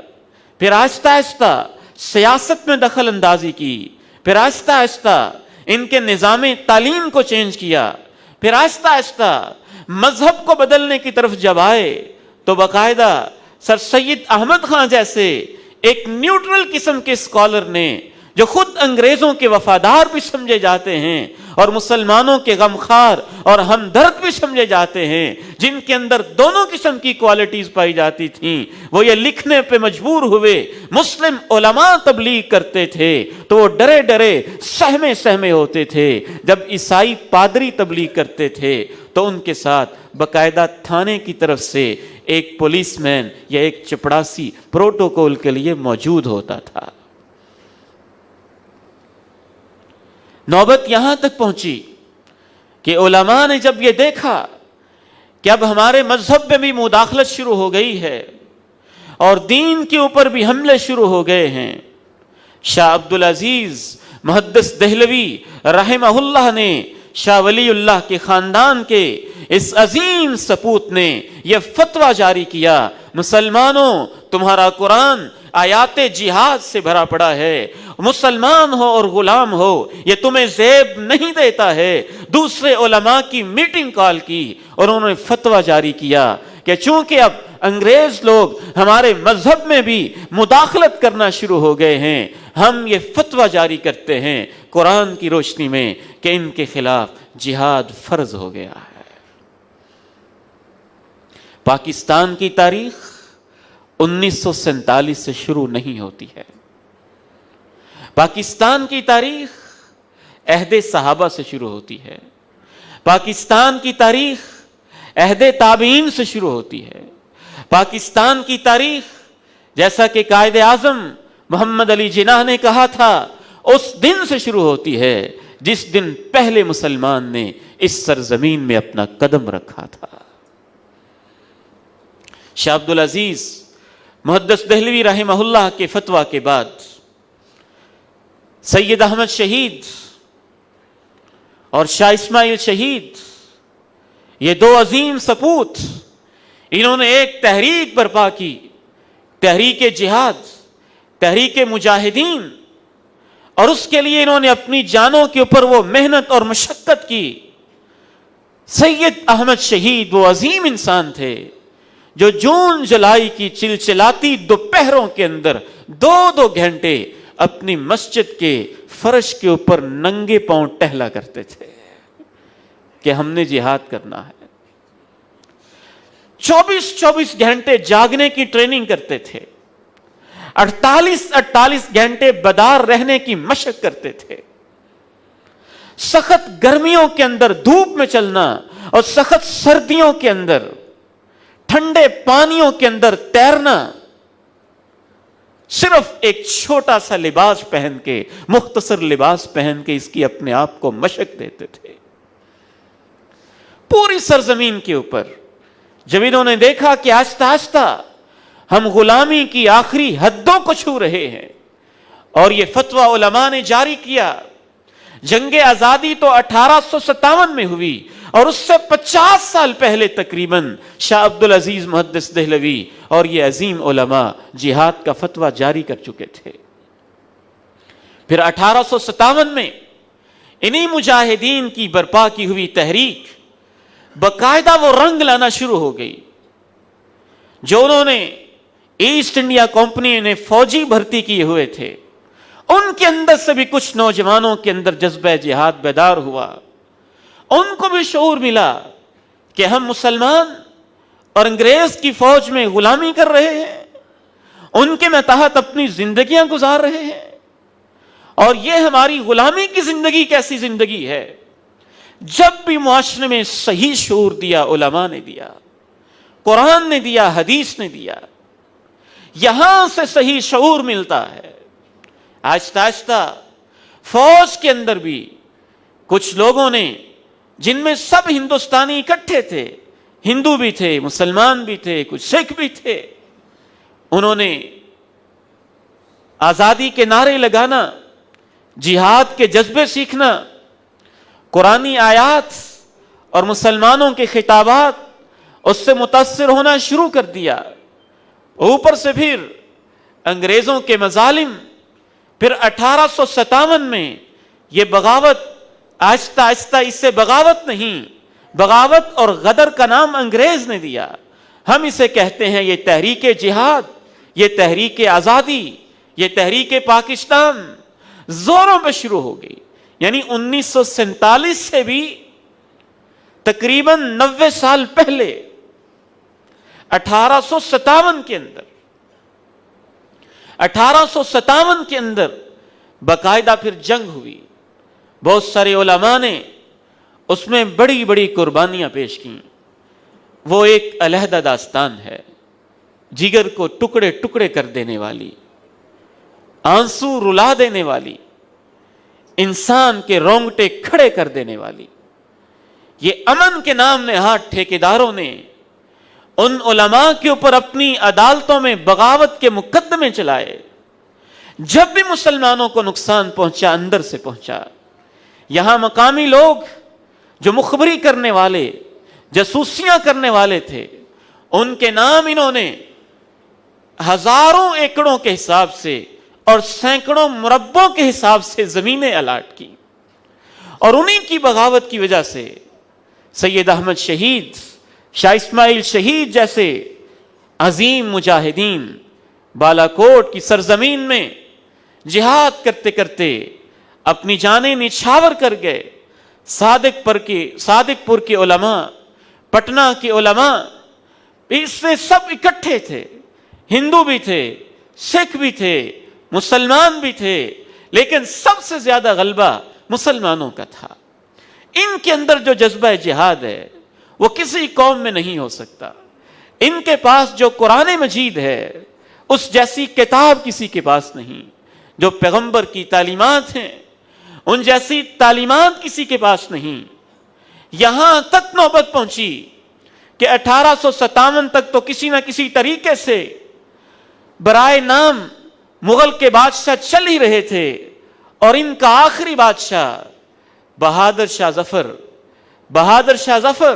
Speaker 1: پھر آہستہ آہستہ سیاست میں دخل اندازی کی، پھر آہستہ آہستہ ان کے نظام تعلیم کو چینج کیا، پھر آہستہ آہستہ مذہب کو بدلنے کی طرف جب آئے تو باقاعدہ سر سید احمد خان جیسے ایک نیوٹرل قسم کے اسکالر نے، جو خود انگریزوں کے وفادار بھی سمجھے جاتے ہیں اور مسلمانوں کے غمخوار اور ہمدرد بھی سمجھے جاتے ہیں، جن کے اندر دونوں قسم کی کوالٹیز پائی جاتی تھیں، وہ یہ لکھنے پہ مجبور ہوئے مسلم علماء تبلیغ کرتے تھے تو وہ ڈرے ڈرے سہمے سہمے ہوتے تھے۔ جب عیسائی پادری تبلیغ کرتے تھے تو ان کے ساتھ باقاعدہ تھانے کی طرف سے ایک پولیس مین یا ایک چپڑاسی پروٹوکول کے لیے موجود ہوتا تھا۔ نوبت یہاں تک پہنچی کہ علماء نے جب یہ دیکھا کہ اب ہمارے مذہب میں بھی مداخلت شروع ہو گئی ہے اور دین کے اوپر بھی حملے شروع ہو گئے ہیں، شاہ عبدالعزیز محدث دہلوی رحمہ اللہ نے، شاہ ولی اللہ کے خاندان کے اس عظیم سپوت نے یہ فتویٰ جاری کیا، مسلمانوں تمہارا قرآن آیات جہاد سے بھرا پڑا ہے، مسلمان ہو اور غلام ہو یہ تمہیں زیب نہیں دیتا ہے۔ دوسرے علماء کی میٹنگ کال کی اور انہوں نے فتویٰ جاری کیا کہ چونکہ اب انگریز لوگ ہمارے مذہب میں بھی مداخلت کرنا شروع ہو گئے ہیں، ہم یہ فتویٰ جاری کرتے ہیں قرآن کی روشنی میں کہ ان کے خلاف جہاد فرض ہو گیا ہے۔ پاکستان کی تاریخ 1947 سے شروع نہیں ہوتی ہے۔ پاکستان کی تاریخ عہد صحابہ سے شروع ہوتی ہے۔ پاکستان کی تاریخ عہد تابعین سے شروع ہوتی ہے۔ پاکستان کی تاریخ جیسا کہ قائد اعظم محمد علی جناح نے کہا تھا اس دن سے شروع ہوتی ہے جس دن پہلے مسلمان نے اس سرزمین میں اپنا قدم رکھا تھا۔ شاہ عبدالعزیز محدث دہلوی رحمہ اللہ کے فتویٰ کے بعد سید احمد شہید اور شاہ اسماعیل شہید، یہ دو عظیم سپوت، انہوں نے ایک تحریک برپا کی، تحریک جہاد، تحریک مجاہدین، اور اس کے لیے انہوں نے اپنی جانوں کے اوپر وہ محنت اور مشقت کی۔ سید احمد شہید وہ عظیم انسان تھے جو جون جولائی کی چلچلاتی دوپہروں کے اندر 2 گھنٹے اپنی مسجد کے فرش کے اوپر ننگے پاؤں ٹہلا کرتے تھے کہ ہم نے جہاد کرنا ہے۔ 24 گھنٹے جاگنے کی ٹریننگ کرتے تھے، 48 گھنٹے بیدار رہنے کی مشق کرتے تھے، سخت گرمیوں کے اندر دھوپ میں چلنا اور سخت سردیوں کے اندر ٹھنڈے پانیوں کے اندر تیرنا، صرف ایک چھوٹا سا لباس پہن کے، مختصر لباس پہن کے اس کی اپنے آپ کو مشق دیتے تھے۔ پوری سرزمین کے اوپر جب انہوں نے دیکھا کہ آہستہ آہستہ ہم غلامی کی آخری حدوں کو چھو رہے ہیں، اور یہ فتویٰ علماء نے جاری کیا۔ جنگ آزادی تو 1857 میں ہوئی، اور اس سے 50 سال پہلے تقریباً شاہ عبدالعزیز محدث دہلوی اور یہ عظیم علماء جہاد کا فتویٰ جاری کر چکے تھے۔ پھر 1857 میں انہی مجاہدین کی برپا کی ہوئی تحریک باقاعدہ وہ رنگ لانا شروع ہو گئی۔ جو انہوں نے ایسٹ انڈیا کمپنی نے فوجی بھرتی کیے ہوئے تھے، ان کے اندر سے بھی کچھ نوجوانوں کے اندر جذبہ جہاد بیدار ہوا، ان کو بھی شعور ملا کہ ہم مسلمان اور انگریز کی فوج میں غلامی کر رہے ہیں، ان کے ماتحت اپنی زندگیاں گزار رہے ہیں، اور یہ ہماری غلامی کی زندگی کیسی زندگی ہے۔ جب بھی معاشرے میں صحیح شعور دیا، علماء نے دیا، قرآن نے دیا، حدیث نے دیا، یہاں سے صحیح شعور ملتا ہے۔ آہستہ آہستہ فوج کے اندر بھی کچھ لوگوں نے، جن میں سب ہندوستانی اکٹھے تھے، ہندو بھی تھے، مسلمان بھی تھے، کچھ سکھ بھی تھے، انہوں نے آزادی کے نعرے لگانا، جہاد کے جذبے سیکھنا، قرآنی آیات اور مسلمانوں کے خطابات اس سے متاثر ہونا شروع کر دیا۔ اوپر سے پھر انگریزوں کے مظالم، پھر 1857 میں یہ بغاوت، آہستہ آہستہ اس سے بغاوت نہیں، بغاوت اور غدر کا نام انگریز نے دیا۔ ہم اسے کہتے ہیں یہ تحریک جہاد، یہ تحریک آزادی، یہ تحریک پاکستان زوروں پہ شروع ہو گئی۔ یعنی 1947 سے بھی تقریباً 90 سال پہلے 1857 کے اندر باقاعدہ پھر جنگ ہوئی۔ بہت سارے علماء نے اس میں بڑی بڑی قربانیاں پیش کیں۔ وہ ایک علیحدہ داستان ہے، جگر کو ٹکڑے ٹکڑے کر دینے والی، آنسو رلا دینے والی، انسان کے رونگٹے کھڑے کر دینے والی۔ یہ امن کے نام نہاد ٹھیکیداروں نے ان علماء کے اوپر اپنی عدالتوں میں بغاوت کے مقدمے چلائے۔ جب بھی مسلمانوں کو نقصان پہنچا، اندر سے پہنچا، یہاں مقامی لوگ جو مخبری کرنے والے، جاسوسیاں کرنے والے تھے، ان کے نام انہوں نے ہزاروں ایکڑوں کے حساب سے اور سینکڑوں مربوں کے حساب سے زمینیں الاٹ کی، اور انہی کی بغاوت کی وجہ سے سید احمد شہید، شاہ اسماعیل شہید جیسے عظیم مجاہدین بالاکوٹ کی سرزمین میں جہاد کرتے کرتے اپنی جانیں نچھاور کر گئے۔ صادق پور کے علماء، پٹنہ کے علماء، اس سے سب اکٹھے تھے، ہندو بھی تھے، سکھ بھی تھے، مسلمان بھی تھے، لیکن سب سے زیادہ غلبہ مسلمانوں کا تھا۔ ان کے اندر جو جذبہ جہاد ہے وہ کسی قوم میں نہیں ہو سکتا۔ ان کے پاس جو قرآن مجید ہے اس جیسی کتاب کسی کے پاس نہیں۔ جو پیغمبر کی تعلیمات ہیں ان جیسی تعلیمات کسی کے پاس نہیں۔ یہاں تک نوبت پہنچی کہ 1857 تک تو کسی نہ کسی طریقے سے برائے نام مغل کے بادشاہ چل ہی رہے تھے، اور ان کا آخری بادشاہ بہادر شاہ ظفر،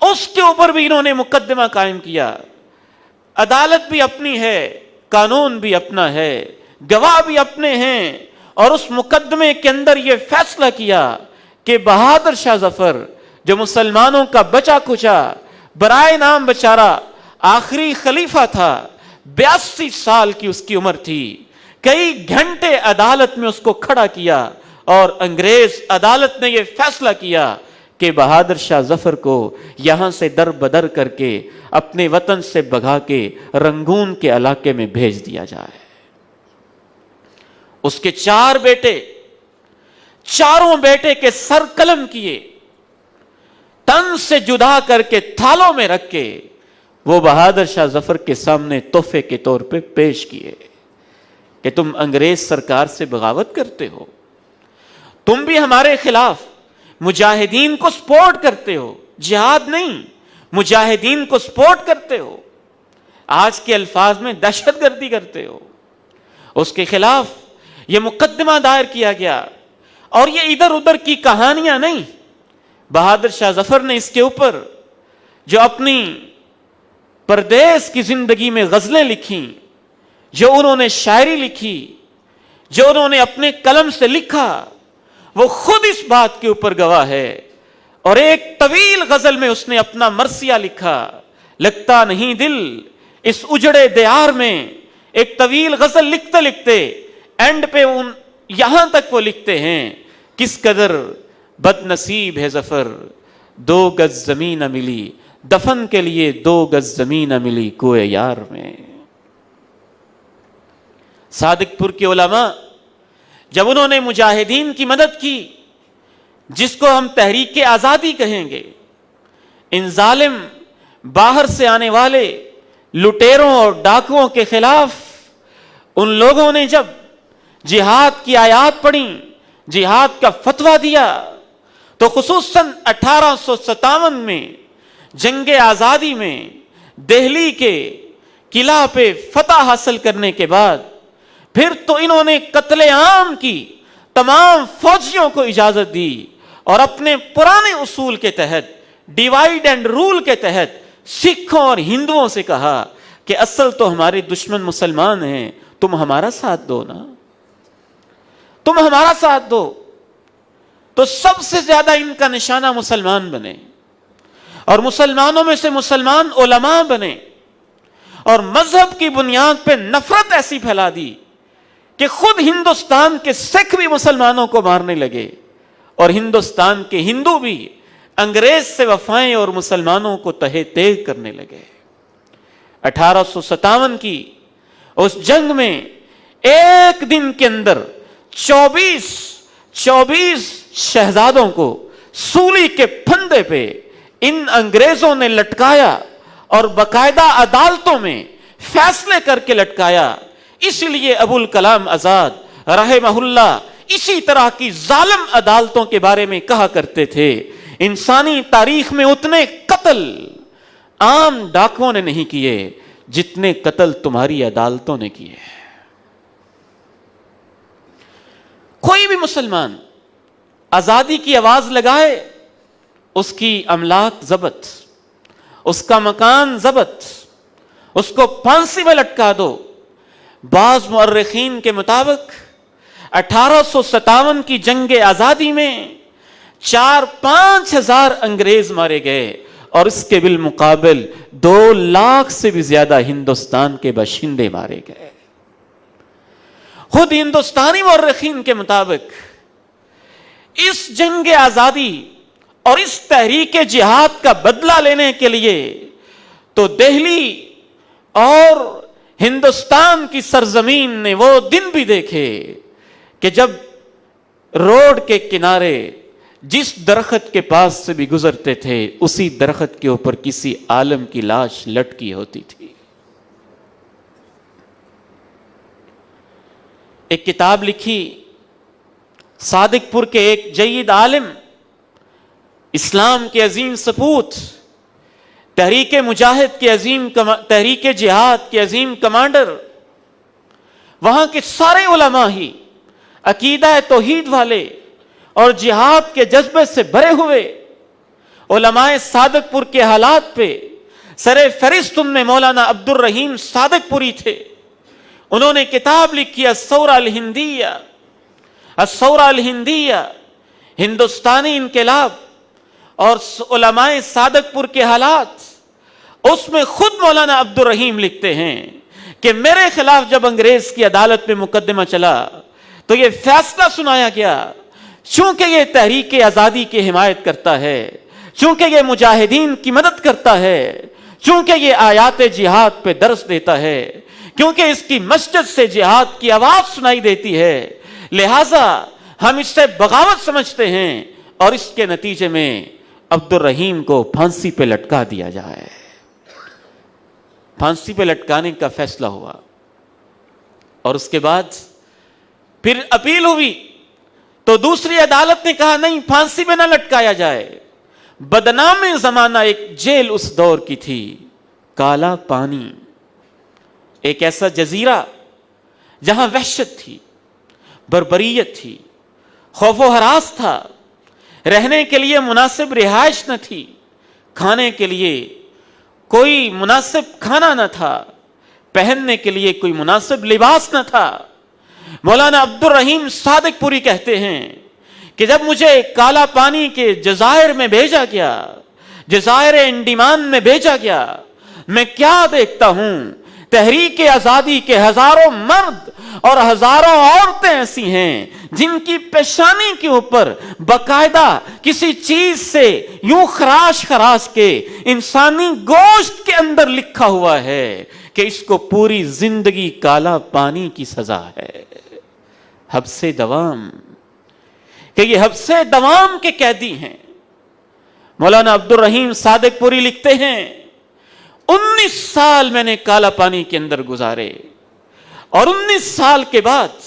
Speaker 1: اس کے اوپر بھی انہوں نے مقدمہ قائم کیا۔ عدالت بھی اپنی ہے، قانون بھی اپنا ہے، گواہ بھی اپنے ہیں، اور اس مقدمے کے اندر یہ فیصلہ کیا کہ بہادر شاہ ظفر جو مسلمانوں کا بچا کچا برائے نام بیچارہ آخری خلیفہ تھا، 82 سال کی اس کی عمر تھی، کئی گھنٹے عدالت میں اس کو کھڑا کیا، اور انگریز عدالت نے یہ فیصلہ کیا کہ بہادر شاہ ظفر کو یہاں سے در بدر کر کے اپنے وطن سے بھگا کے رنگون کے علاقے میں بھیج دیا جائے۔ اس کے 4 بیٹے، چاروں بیٹے کے سر قلم کیے، تن سے جدا کر کے تھالوں میں رکھ کے وہ بہادر شاہ ظفر کے سامنے تحفے کے طور پہ پیش کیے کہ تم انگریز سرکار سے بغاوت کرتے ہو، تم بھی ہمارے خلاف مجاہدین کو سپورٹ کرتے ہو، جہاد نہیں مجاہدین کو سپورٹ کرتے ہو، آج کے الفاظ میں دہشت گردی کرتے ہو۔ اس کے خلاف یہ مقدمہ دائر کیا گیا، اور یہ ادھر ادھر کی کہانیاں نہیں، بہادر شاہ ظفر نے اس کے اوپر جو اپنی پردیس کی زندگی میں غزلیں لکھی، جو انہوں نے شاعری لکھی، جو انہوں نے اپنے قلم سے لکھا، وہ خود اس بات کے اوپر گواہ ہے۔ اور ایک طویل غزل میں اس نے اپنا مرثیہ لکھا، لگتا نہیں دل اس اجڑے دیار میں۔ ایک طویل غزل لکھتے لکھتے اینڈ پہ یہاں تک وہ لکھتے ہیں، کس قدر بد نصیب ہے ظفر، 2 گز زمین نہ ملی، دفن کے لیے 2 گز زمین نہ ملی کوئے یار میں۔ صادق پور کے علماء جب انہوں نے مجاہدین کی مدد کی، جس کو ہم تحریک آزادی کہیں گے، ان ظالم باہر سے آنے والے لٹیروں اور ڈاکوؤں کے خلاف ان لوگوں نے جب جہاد کی آیات پڑھی، جہاد کا فتویٰ دیا، تو خصوصاً 1857 میں جنگ آزادی میں دہلی کے قلعہ پہ فتح حاصل کرنے کے بعد پھر تو انہوں نے قتل عام کی تمام فوجیوں کو اجازت دی، اور اپنے پرانے اصول کے تحت، ڈیوائیڈ اینڈ رول کے تحت، سکھوں اور ہندوؤں سے کہا کہ اصل تو ہمارے دشمن مسلمان ہیں، تم ہمارا ساتھ دو نا، تم ہمارا ساتھ دو۔ تو سب سے زیادہ ان کا نشانہ مسلمان بنے، اور مسلمانوں میں سے مسلمان علماء بنے، اور مذہب کی بنیاد پہ نفرت ایسی پھیلا دی کہ خود ہندوستان کے سکھ بھی مسلمانوں کو مارنے لگے، اور ہندوستان کے ہندو بھی انگریز سے وفائیں اور مسلمانوں کو تہہ تیغ کرنے لگے۔ 1857 کی اس جنگ میں ایک دن کے اندر 24 شہزادوں کو سولی کے پھندے پہ ان انگریزوں نے لٹکایا، اور باقاعدہ عدالتوں میں فیصلے کر کے لٹکایا۔ اس لیے ابوالکلام آزاد رحمہ اللہ اسی طرح کی ظالم عدالتوں کے بارے میں کہا کرتے تھے، انسانی تاریخ میں اتنے قتل عام ڈاکوؤں نے نہیں کیے جتنے قتل تمہاری عدالتوں نے کیے۔ کوئی بھی مسلمان آزادی کی آواز لگائے، اس کی املاک ضبط، اس کا مکان ضبط، اس کو پھانسی میں لٹکا دو۔ بعض مورخین کے مطابق 1857 کی جنگ آزادی میں 4-5 ہزار انگریز مارے گئے، اور اس کے بالمقابل 2 لاکھ سے بھی زیادہ ہندوستان کے باشندے مارے گئے۔ خود ہندوستانی مورخین کے مطابق اس جنگ آزادی اور اس تحریک جہاد کا بدلہ لینے کے لیے تو دہلی اور ہندوستان کی سرزمین نے وہ دن بھی دیکھے کہ جب روڈ کے کنارے جس درخت کے پاس سے بھی گزرتے تھے، اسی درخت کے اوپر کسی عالم کی لاش لٹکی ہوتی تھی۔ ایک کتاب لکھی صادق پور کے ایک جید عالم، اسلام کے عظیم سپوت تحریک مجاہد کے عظیم تحریک جہاد کے عظیم کمانڈر، وہاں کے سارے علماء ہی عقیدہ توحید والے اور جہاد کے جذبے سے بھرے ہوئے، علماء صادق پور کے حالات پہ سر فہرست ان میں مولانا عبد الرحیم صادق پوری تھے۔ انہوں نے کتاب لکھی الثورہ الہندیہ، الثورہ الہندیہ، ہندوستانی انقلاب اور علماء صادق پور کے حالات۔ اس میں خود مولانا عبد الرحیم لکھتے ہیں کہ میرے خلاف جب انگریز کی عدالت میں مقدمہ چلا تو یہ فیصلہ سنایا گیا، چونکہ یہ تحریک آزادی کی حمایت کرتا ہے، چونکہ یہ مجاہدین کی مدد کرتا ہے، چونکہ یہ آیات جہاد پہ درس دیتا ہے، کیونکہ اس کی مسجد سے جہاد کی آواز سنائی دیتی ہے، لہٰذا ہم اس سے بغاوت سمجھتے ہیں، اور اس کے نتیجے میں عبد الرحیم کو پھانسی پہ لٹکا دیا جائے۔ پھانسی پہ لٹکانے کا فیصلہ ہوا، اور اس کے بعد پھر اپیل ہوئی تو دوسری عدالت نے کہا نہیں، پھانسی پہ نہ لٹکایا جائے۔ بدنام زمانہ ایک جیل اس دور کی تھی، کالا پانی، ایک ایسا جزیرہ جہاں وحشت تھی، بربریت تھی، خوف و ہراس تھا، رہنے کے لیے مناسب رہائش نہ تھی، کھانے کے لیے کوئی مناسب کھانا نہ تھا، پہننے کے لیے کوئی مناسب لباس نہ تھا۔ مولانا عبد الرحیم صادق پوری کہتے ہیں کہ جب مجھے کالا پانی کے جزائر میں بھیجا گیا، جزائر انڈیمان میں بھیجا گیا، میں کیا دیکھتا ہوں، تحریک آزادی کے ہزاروں مرد اور ہزاروں عورتیں ایسی ہیں جن کی پیشانی کے اوپر باقاعدہ کسی چیز سے یوں خراش خراش کے انسانی گوشت کے اندر لکھا ہوا ہے کہ اس کو پوری زندگی کالا پانی کی سزا ہے، حبس دوام، کہ یہ حبس دوام کے قیدی ہیں۔ مولانا عبد الرحیم صادق پوری لکھتے ہیں 19 سال میں نے کالا پانی کے اندر گزارے، اور 19 سال کے بعد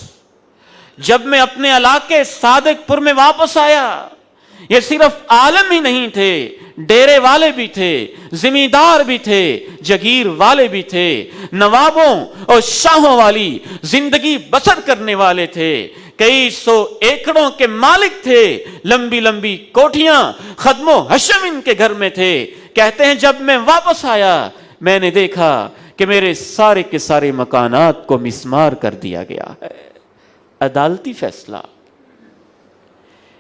Speaker 1: جب میں اپنے علاقے صادق پور میں واپس آیا، یہ صرف عالم ہی نہیں تھے، ڈیرے والے بھی تھے، زمیندار بھی تھے، جگیر والے بھی تھے، نوابوں اور شاہوں والی زندگی بسر کرنے والے تھے، کئی سو ایکڑوں کے مالک تھے، لمبی لمبی کوٹھیاں خدم و حشم ان کے گھر میں تھے۔ کہتے ہیں جب میں واپس آیا میں نے دیکھا کہ میرے سارے کے سارے مکانات کو مسمار کر دیا گیا ہے۔ عدالتی فیصلہ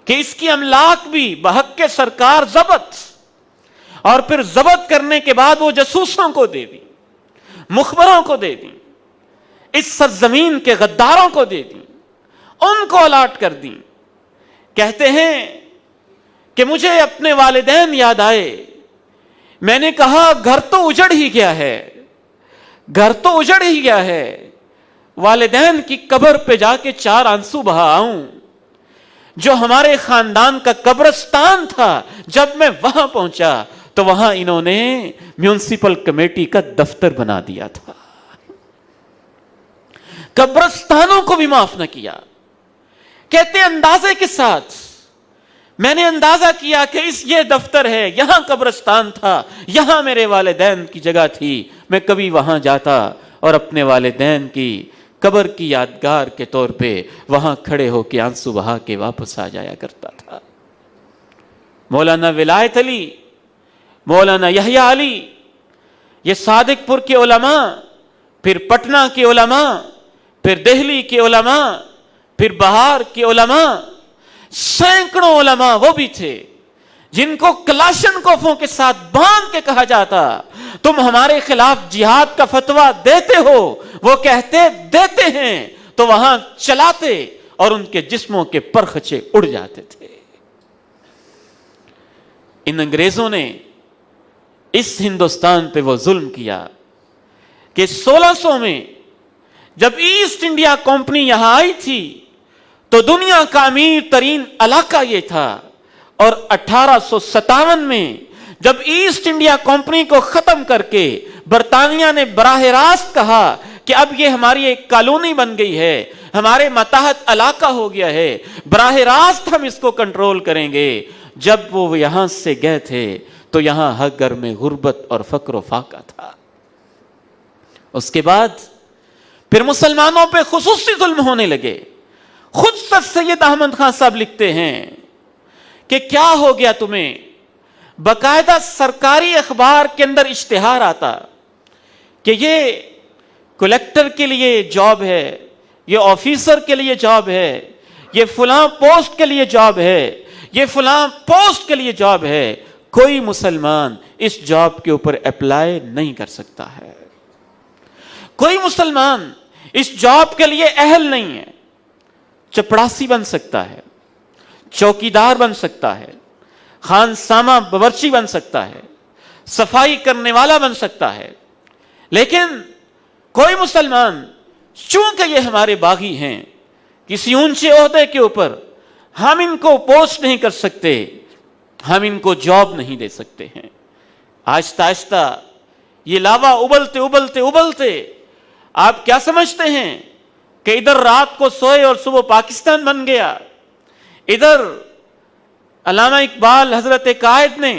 Speaker 1: کہ اس کی املاک بھی بحق کے سرکار ضبط، اور پھر ضبط کرنے کے بعد وہ جاسوسوں کو دے دی، مخبروں کو دے دی، اس سرزمین کے غداروں کو دے دی، ان کو الاٹ کر دی۔ کہتے ہیں کہ مجھے اپنے والدین یاد آئے، میں نے کہا گھر تو اجڑ ہی گیا ہے، گھر تو اجڑ ہی گیا ہے، والدین کی قبر پہ جا کے 4 آنسو بہا آؤں۔ جو ہمارے خاندان کا قبرستان تھا، جب میں وہاں پہنچا تو وہاں انہوں نے میونسپل کمیٹی کا دفتر بنا دیا تھا، قبرستانوں کو بھی معاف نہ کیا۔ کہتے ہیں اندازے کے ساتھ میں نے اندازہ کیا کہ یہ دفتر ہے، یہاں قبرستان تھا، یہاں میرے والدین کی جگہ تھی، میں کبھی وہاں جاتا اور اپنے والدین کی قبر کی یادگار کے طور پہ وہاں کھڑے ہو کے آنسو بہا کے واپس آ جایا کرتا تھا۔ مولانا ولایت علی، مولانا یحییٰ علی، یہ صادق پور کے علماء، پھر پٹنہ کے علماء، پھر دہلی کے علماء، پھر بہار کے علماء، سینکڑوں علماء وہ بھی تھے جن کو کلاشنکوفوں کے ساتھ باندھ کے کہا جاتا تم ہمارے خلاف جہاد کا فتویٰ دیتے ہو، وہ کہتے دیتے ہیں تو وہاں چلاتے اور ان کے جسموں کے پرخچے اڑ جاتے تھے۔ ان انگریزوں نے اس ہندوستان پہ وہ ظلم کیا کہ 1600 میں جب ایسٹ انڈیا کمپنی یہاں آئی تھی تو دنیا کا امیر ترین علاقہ یہ تھا، اور 1857 میں جب ایسٹ انڈیا کمپنی کو ختم کر کے برطانیہ نے براہ راست کہا کہ اب یہ ہماری ایک کالونی بن گئی ہے، ہمارے ماتحت علاقہ ہو گیا ہے، براہ راست ہم اس کو کنٹرول کریں گے، جب وہ یہاں سے گئے تھے تو یہاں ہر گھر میں غربت اور فقر و فاقہ تھا۔ اس کے بعد پھر مسلمانوں پہ خصوصی ظلم ہونے لگے۔ خود سید احمد خان صاحب لکھتے ہیں کہ کیا ہو گیا تمہیں، باقاعدہ سرکاری اخبار کے اندر اشتہار آتا کہ یہ کلیکٹر کے لیے جاب ہے، یہ آفیسر کے لیے جاب ہے، یہ فلاں پوسٹ کے لیے جاب ہے، یہ فلاں پوسٹ کے لیے جاب ہے، کوئی مسلمان اس جاب کے اوپر اپلائی نہیں کر سکتا ہے، کوئی مسلمان اس جاب کے لیے اہل نہیں ہے۔ چپڑاسی بن سکتا ہے، چوکیدار بن سکتا ہے، خانسامہ باورچی بن سکتا ہے، صفائی کرنے والا بن سکتا ہے، لیکن کوئی مسلمان، چونکہ یہ ہمارے باغی ہیں، کسی اونچے عہدے کے اوپر ہم ان کو پوسٹ نہیں کر سکتے، ہم ان کو جاب نہیں دے سکتے ہیں۔ آہستہ آہستہ یہ لاوا ابلتے ابلتے ابلتے آپ کیا سمجھتے ہیں کہ ادھر رات کو سوئے اور صبح پاکستان بن گیا، ادھر علامہ اقبال حضرت قائد نے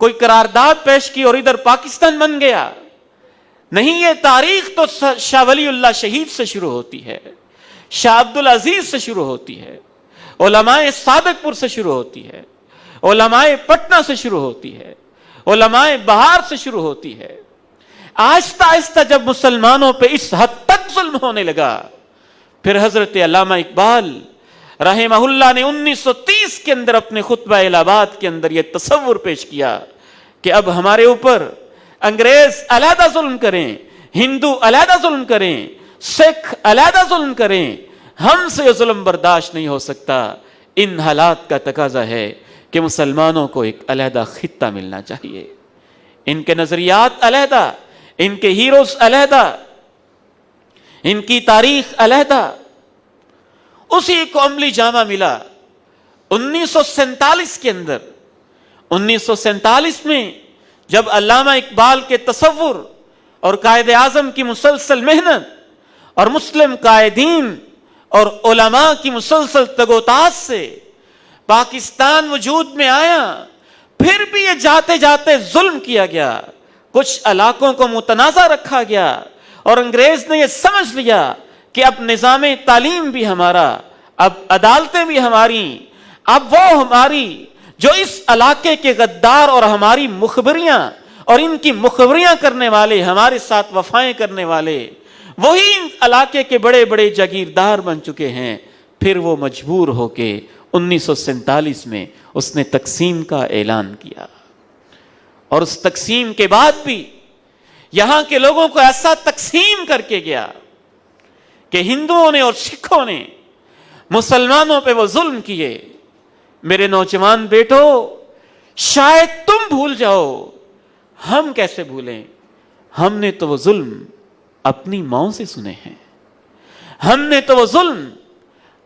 Speaker 1: کوئی قرارداد پیش کی اور ادھر پاکستان بن گیا؟ نہیں، یہ تاریخ تو شاہ ولی اللہ شہید سے شروع ہوتی ہے، شاہ عبد العزیز سے شروع ہوتی ہے، علماء صادق پور سے شروع ہوتی ہے، علماء پٹنہ سے شروع ہوتی ہے، علماء بہار سے شروع ہوتی ہے۔ آہستہ آہستہ جب مسلمانوں پہ اس حد تک ظلم ہونے لگا، پھر حضرت علامہ اقبال رحمہ اللہ نے 1930 کے اندر اپنے خطبہ الہ آباد کے اندر یہ تصور پیش کیا کہ اب ہمارے اوپر انگریز علیحدہ ظلم کریں، ہندو علیحدہ ظلم کریں، سکھ علیحدہ ظلم کریں، ہم سے یہ ظلم برداشت نہیں ہو سکتا۔ ان حالات کا تقاضا ہے کہ مسلمانوں کو ایک علیحدہ خطہ ملنا چاہیے، ان کے نظریات علیحدہ، ان کے ہیروز علیحدہ، ان کی تاریخ علیحدہ۔ اسی کو عملی جامہ ملا 1947 کے اندر۔ 1947 میں جب علامہ اقبال کے تصور اور قائد اعظم کی مسلسل محنت اور مسلم قائدین اور علماء کی مسلسل تگوتاز سے پاکستان وجود میں آیا، پھر بھی یہ جاتے جاتے ظلم کیا گیا، کچھ علاقوں کو متنازع رکھا گیا، اور انگریز نے یہ سمجھ لیا کہ اب نظام تعلیم بھی ہمارا، اب عدالتیں بھی ہماری، اب وہ ہماری جو اس علاقے کے غدار اور ہماری مخبریاں اور ان کی مخبریاں کرنے والے، ہمارے ساتھ وفائیں کرنے والے، وہی ان علاقے کے بڑے بڑے جاگیردار بن چکے ہیں۔ پھر وہ مجبور ہو کے 1947 میں اس نے تقسیم کا اعلان کیا، اور اس تقسیم کے بعد بھی یہاں کے لوگوں کو ایسا تقسیم کر کے گیا کہ ہندوؤں نے اور سکھوں نے مسلمانوں پہ وہ ظلم کیے۔ میرے نوجوان بیٹو، شاید تم بھول جاؤ، ہم کیسے بھولیں؟ ہم نے تو وہ ظلم اپنی ماؤں سے سنے ہیں، ہم نے تو وہ ظلم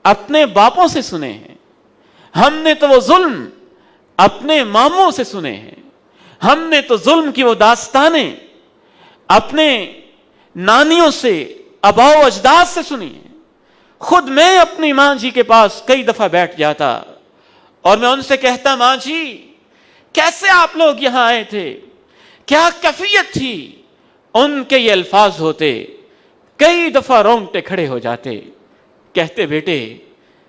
Speaker 1: اپنے باپوں سے سنے ہیں، ہم نے تو وہ ظلم اپنے ماموں سے سنے ہیں، ہم نے تو ظلم کی وہ داستانیں اپنے نانیوں سے، آباء و اجداد سے سنی ہیں۔ خود میں اپنی ماں جی کے پاس کئی دفعہ بیٹھ جاتا اور میں ان سے کہتا، ماں جی کیسے آپ لوگ یہاں آئے تھے، کیا کیفیت تھی؟ ان کے یہ الفاظ ہوتے، کئی دفعہ رونگٹے کھڑے ہو جاتے، کہتے بیٹے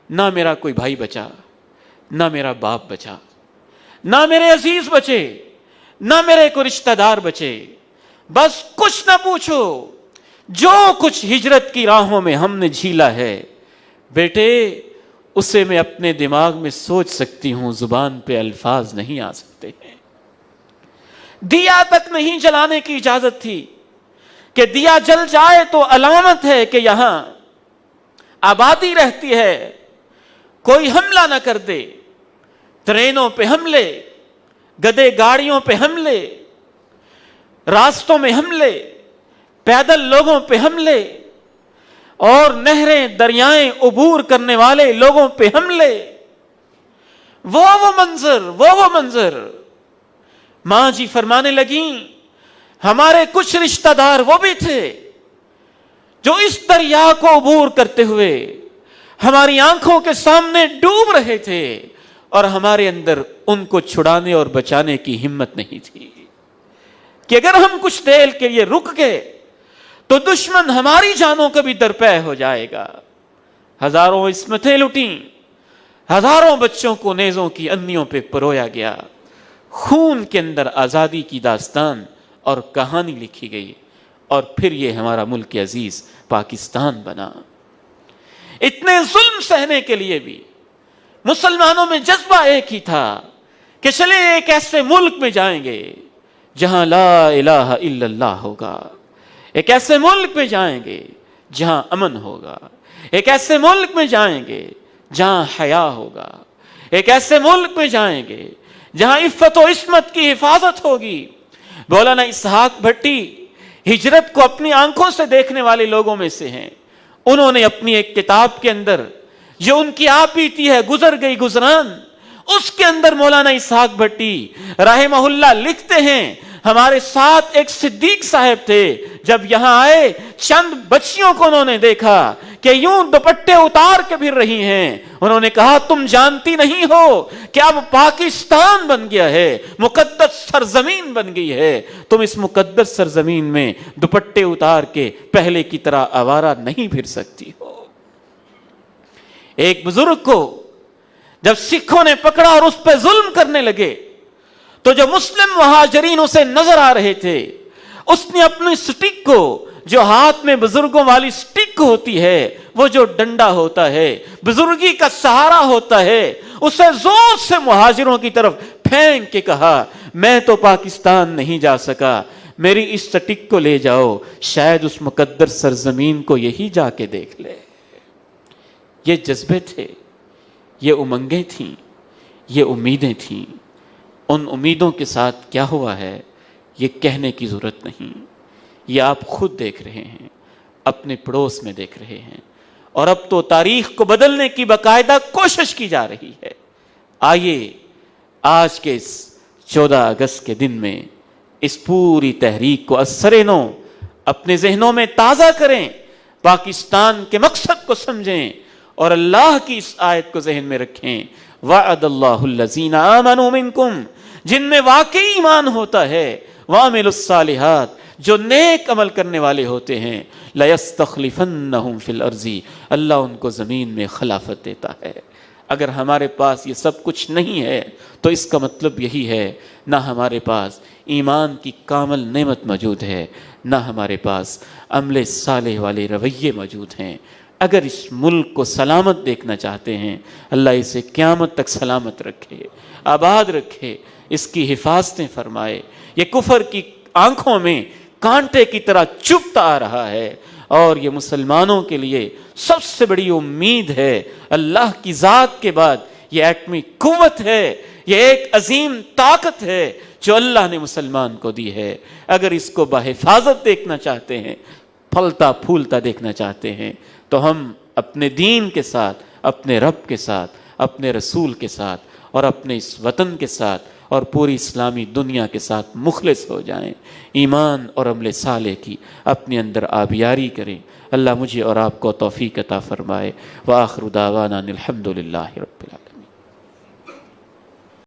Speaker 1: نہ میرا کوئی بھائی بچا، نہ میرا باپ بچا، نہ میرے عزیز بچے، نہ میرے کوئی رشتہ دار بچے، بس کچھ نہ پوچھو، جو کچھ ہجرت کی راہوں میں ہم نے جھیلا ہے بیٹے اسے میں اپنے دماغ میں سوچ سکتی ہوں، زبان پہ الفاظ نہیں آ سکتے ہیں۔ دیا تک نہیں جلانے کی اجازت تھی کہ دیا جل جائے تو علامت ہے کہ یہاں آبادی رہتی ہے، کوئی حملہ نہ کر دے۔ ٹرینوں پہ حملے، گدے گاڑیوں پہ حملے، راستوں میں حملے، پیدل لوگوں پہ حملے، اور نہریں دریائیں عبور کرنے والے لوگوں پہ حملے۔ وہ منظر ماں جی فرمانے لگیں، ہمارے کچھ رشتہ دار وہ بھی تھے جو اس دریا کو عبور کرتے ہوئے ہماری آنکھوں کے سامنے ڈوب رہے تھے، اور ہمارے اندر ان کو چھڑانے اور بچانے کی ہمت نہیں تھی کہ اگر ہم کچھ دیر کے لیے رک گئے تو دشمن ہماری جانوں کا بھی درپے ہو جائے گا۔ ہزاروں عصمتیں لٹیں، ہزاروں بچوں کو نیزوں کی انیوں پہ پرویا گیا، خون کے اندر آزادی کی داستان اور کہانی لکھی گئی، اور پھر یہ ہمارا ملک عزیز پاکستان بنا۔ اتنے ظلم سہنے کے لیے بھی مسلمانوں میں جذبہ ایک ہی تھا کہ چلے ایک ایسے ملک میں جائیں گے جہاں لا الہ الا اللہ ہوگا، ایک ایسے ملک میں جائیں گے جہاں امن ہوگا، ایک ایسے ملک میں جائیں گے جہاں حیا ہوگا، ایک ایسے ملک میں جائیں گے جہاں عفت و عصمت کی حفاظت ہوگی۔ مولانا اسحاق بھٹی ہجرت کو اپنی آنکھوں سے دیکھنے والے لوگوں میں سے ہیں۔ انہوں نے اپنی ایک کتاب کے اندر جو ان کی آپ بیتی ہے گزر گئی گزران، اس کے اندر مولانا اسحاق بھٹی رحمہ اللہ لکھتے ہیں، ہمارے ساتھ ایک صدیق صاحب تھے، جب یہاں آئے چند بچیوں کو انہوں نے دیکھا کہ یوں دوپٹے اتار کے پھر رہی ہیں، انہوں نے کہا تم جانتی نہیں ہو کہ اب پاکستان بن گیا ہے، مقدس سرزمین بن گئی ہے، تم اس مقدس سرزمین میں دوپٹے اتار کے پہلے کی طرح آوارہ نہیں پھر سکتی ہو۔ ایک بزرگ کو جب سکھوں نے پکڑا اور اس پہ ظلم کرنے لگے تو جو مسلم مہاجرین اسے نظر آ رہے تھے، اس نے اپنی سٹک کو، جو ہاتھ میں بزرگوں والی سٹک ہوتی ہے، وہ جو ڈنڈا ہوتا ہے، بزرگی کا سہارا ہوتا ہے، اسے زور سے مہاجروں کی طرف پھینک کے کہا میں تو پاکستان نہیں جا سکا، میری اس سٹک کو لے جاؤ، شاید اس مقدس سرزمین کو یہی جا کے دیکھ لے۔ یہ جذبے تھے، یہ امنگیں تھیں، یہ امیدیں تھیں۔ ان امیدوں کے ساتھ کیا ہوا ہے یہ کہنے کی ضرورت نہیں، یہ آپ خود دیکھ رہے ہیں، اپنے پڑوس میں دیکھ رہے ہیں، اور اب تو تاریخ کو بدلنے کی باقاعدہ کوشش کی جا رہی ہے۔ آئیے آج کے اس 14 اگست کے دن میں اس پوری تحریک کو اثر نو اپنے ذہنوں میں تازہ کریں، پاکستان کے مقصد کو سمجھیں، اور اللہ کی اس آیت کو ذہن میں رکھیں، وعد اللہ الذین آمنوا منکم، جن میں واقعی ایمان ہوتا ہے، وعملوا الصالحات، جو نیک عمل کرنے والے ہوتے ہیں، لَيَسْتَخْلِفَنَّهُمْ فِي الْأَرْضِ، اللہ ان کو زمین میں خلافت دیتا ہے۔ اگر ہمارے پاس یہ سب کچھ نہیں ہے تو اس کا مطلب یہی ہے نہ ہمارے پاس ایمان کی کامل نعمت موجود ہے، نہ ہمارے پاس عمل صالح والے رویے موجود ہیں۔ اگر اس ملک کو سلامت دیکھنا چاہتے ہیں، اللہ اسے قیامت تک سلامت رکھے، آباد رکھے، اس کی حفاظتیں فرمائے۔ یہ کفر کی آنکھوں میں کانٹے کی طرح چبھتا آ رہا ہے، اور یہ مسلمانوں کے لیے سب سے بڑی امید ہے۔ اللہ کی ذات کے بعد یہ ایٹمی قوت ہے، یہ ایک عظیم طاقت ہے جو اللہ نے مسلمان کو دی ہے۔ اگر اس کو بحفاظت دیکھنا چاہتے ہیں، پھلتا پھولتا دیکھنا چاہتے ہیں، تو ہم اپنے دین کے ساتھ، اپنے رب کے ساتھ، اپنے رسول کے ساتھ، اور اپنے اس وطن کے ساتھ، اور پوری اسلامی دنیا کے ساتھ مخلص ہو جائیں، ایمان اور عمل صالح کی اپنے اندر آبیاری کریں۔ اللہ مجھے اور آپ کو توفیق عطا فرمائے۔ وآخر دعوانا الحمد للہ رب العالمین۔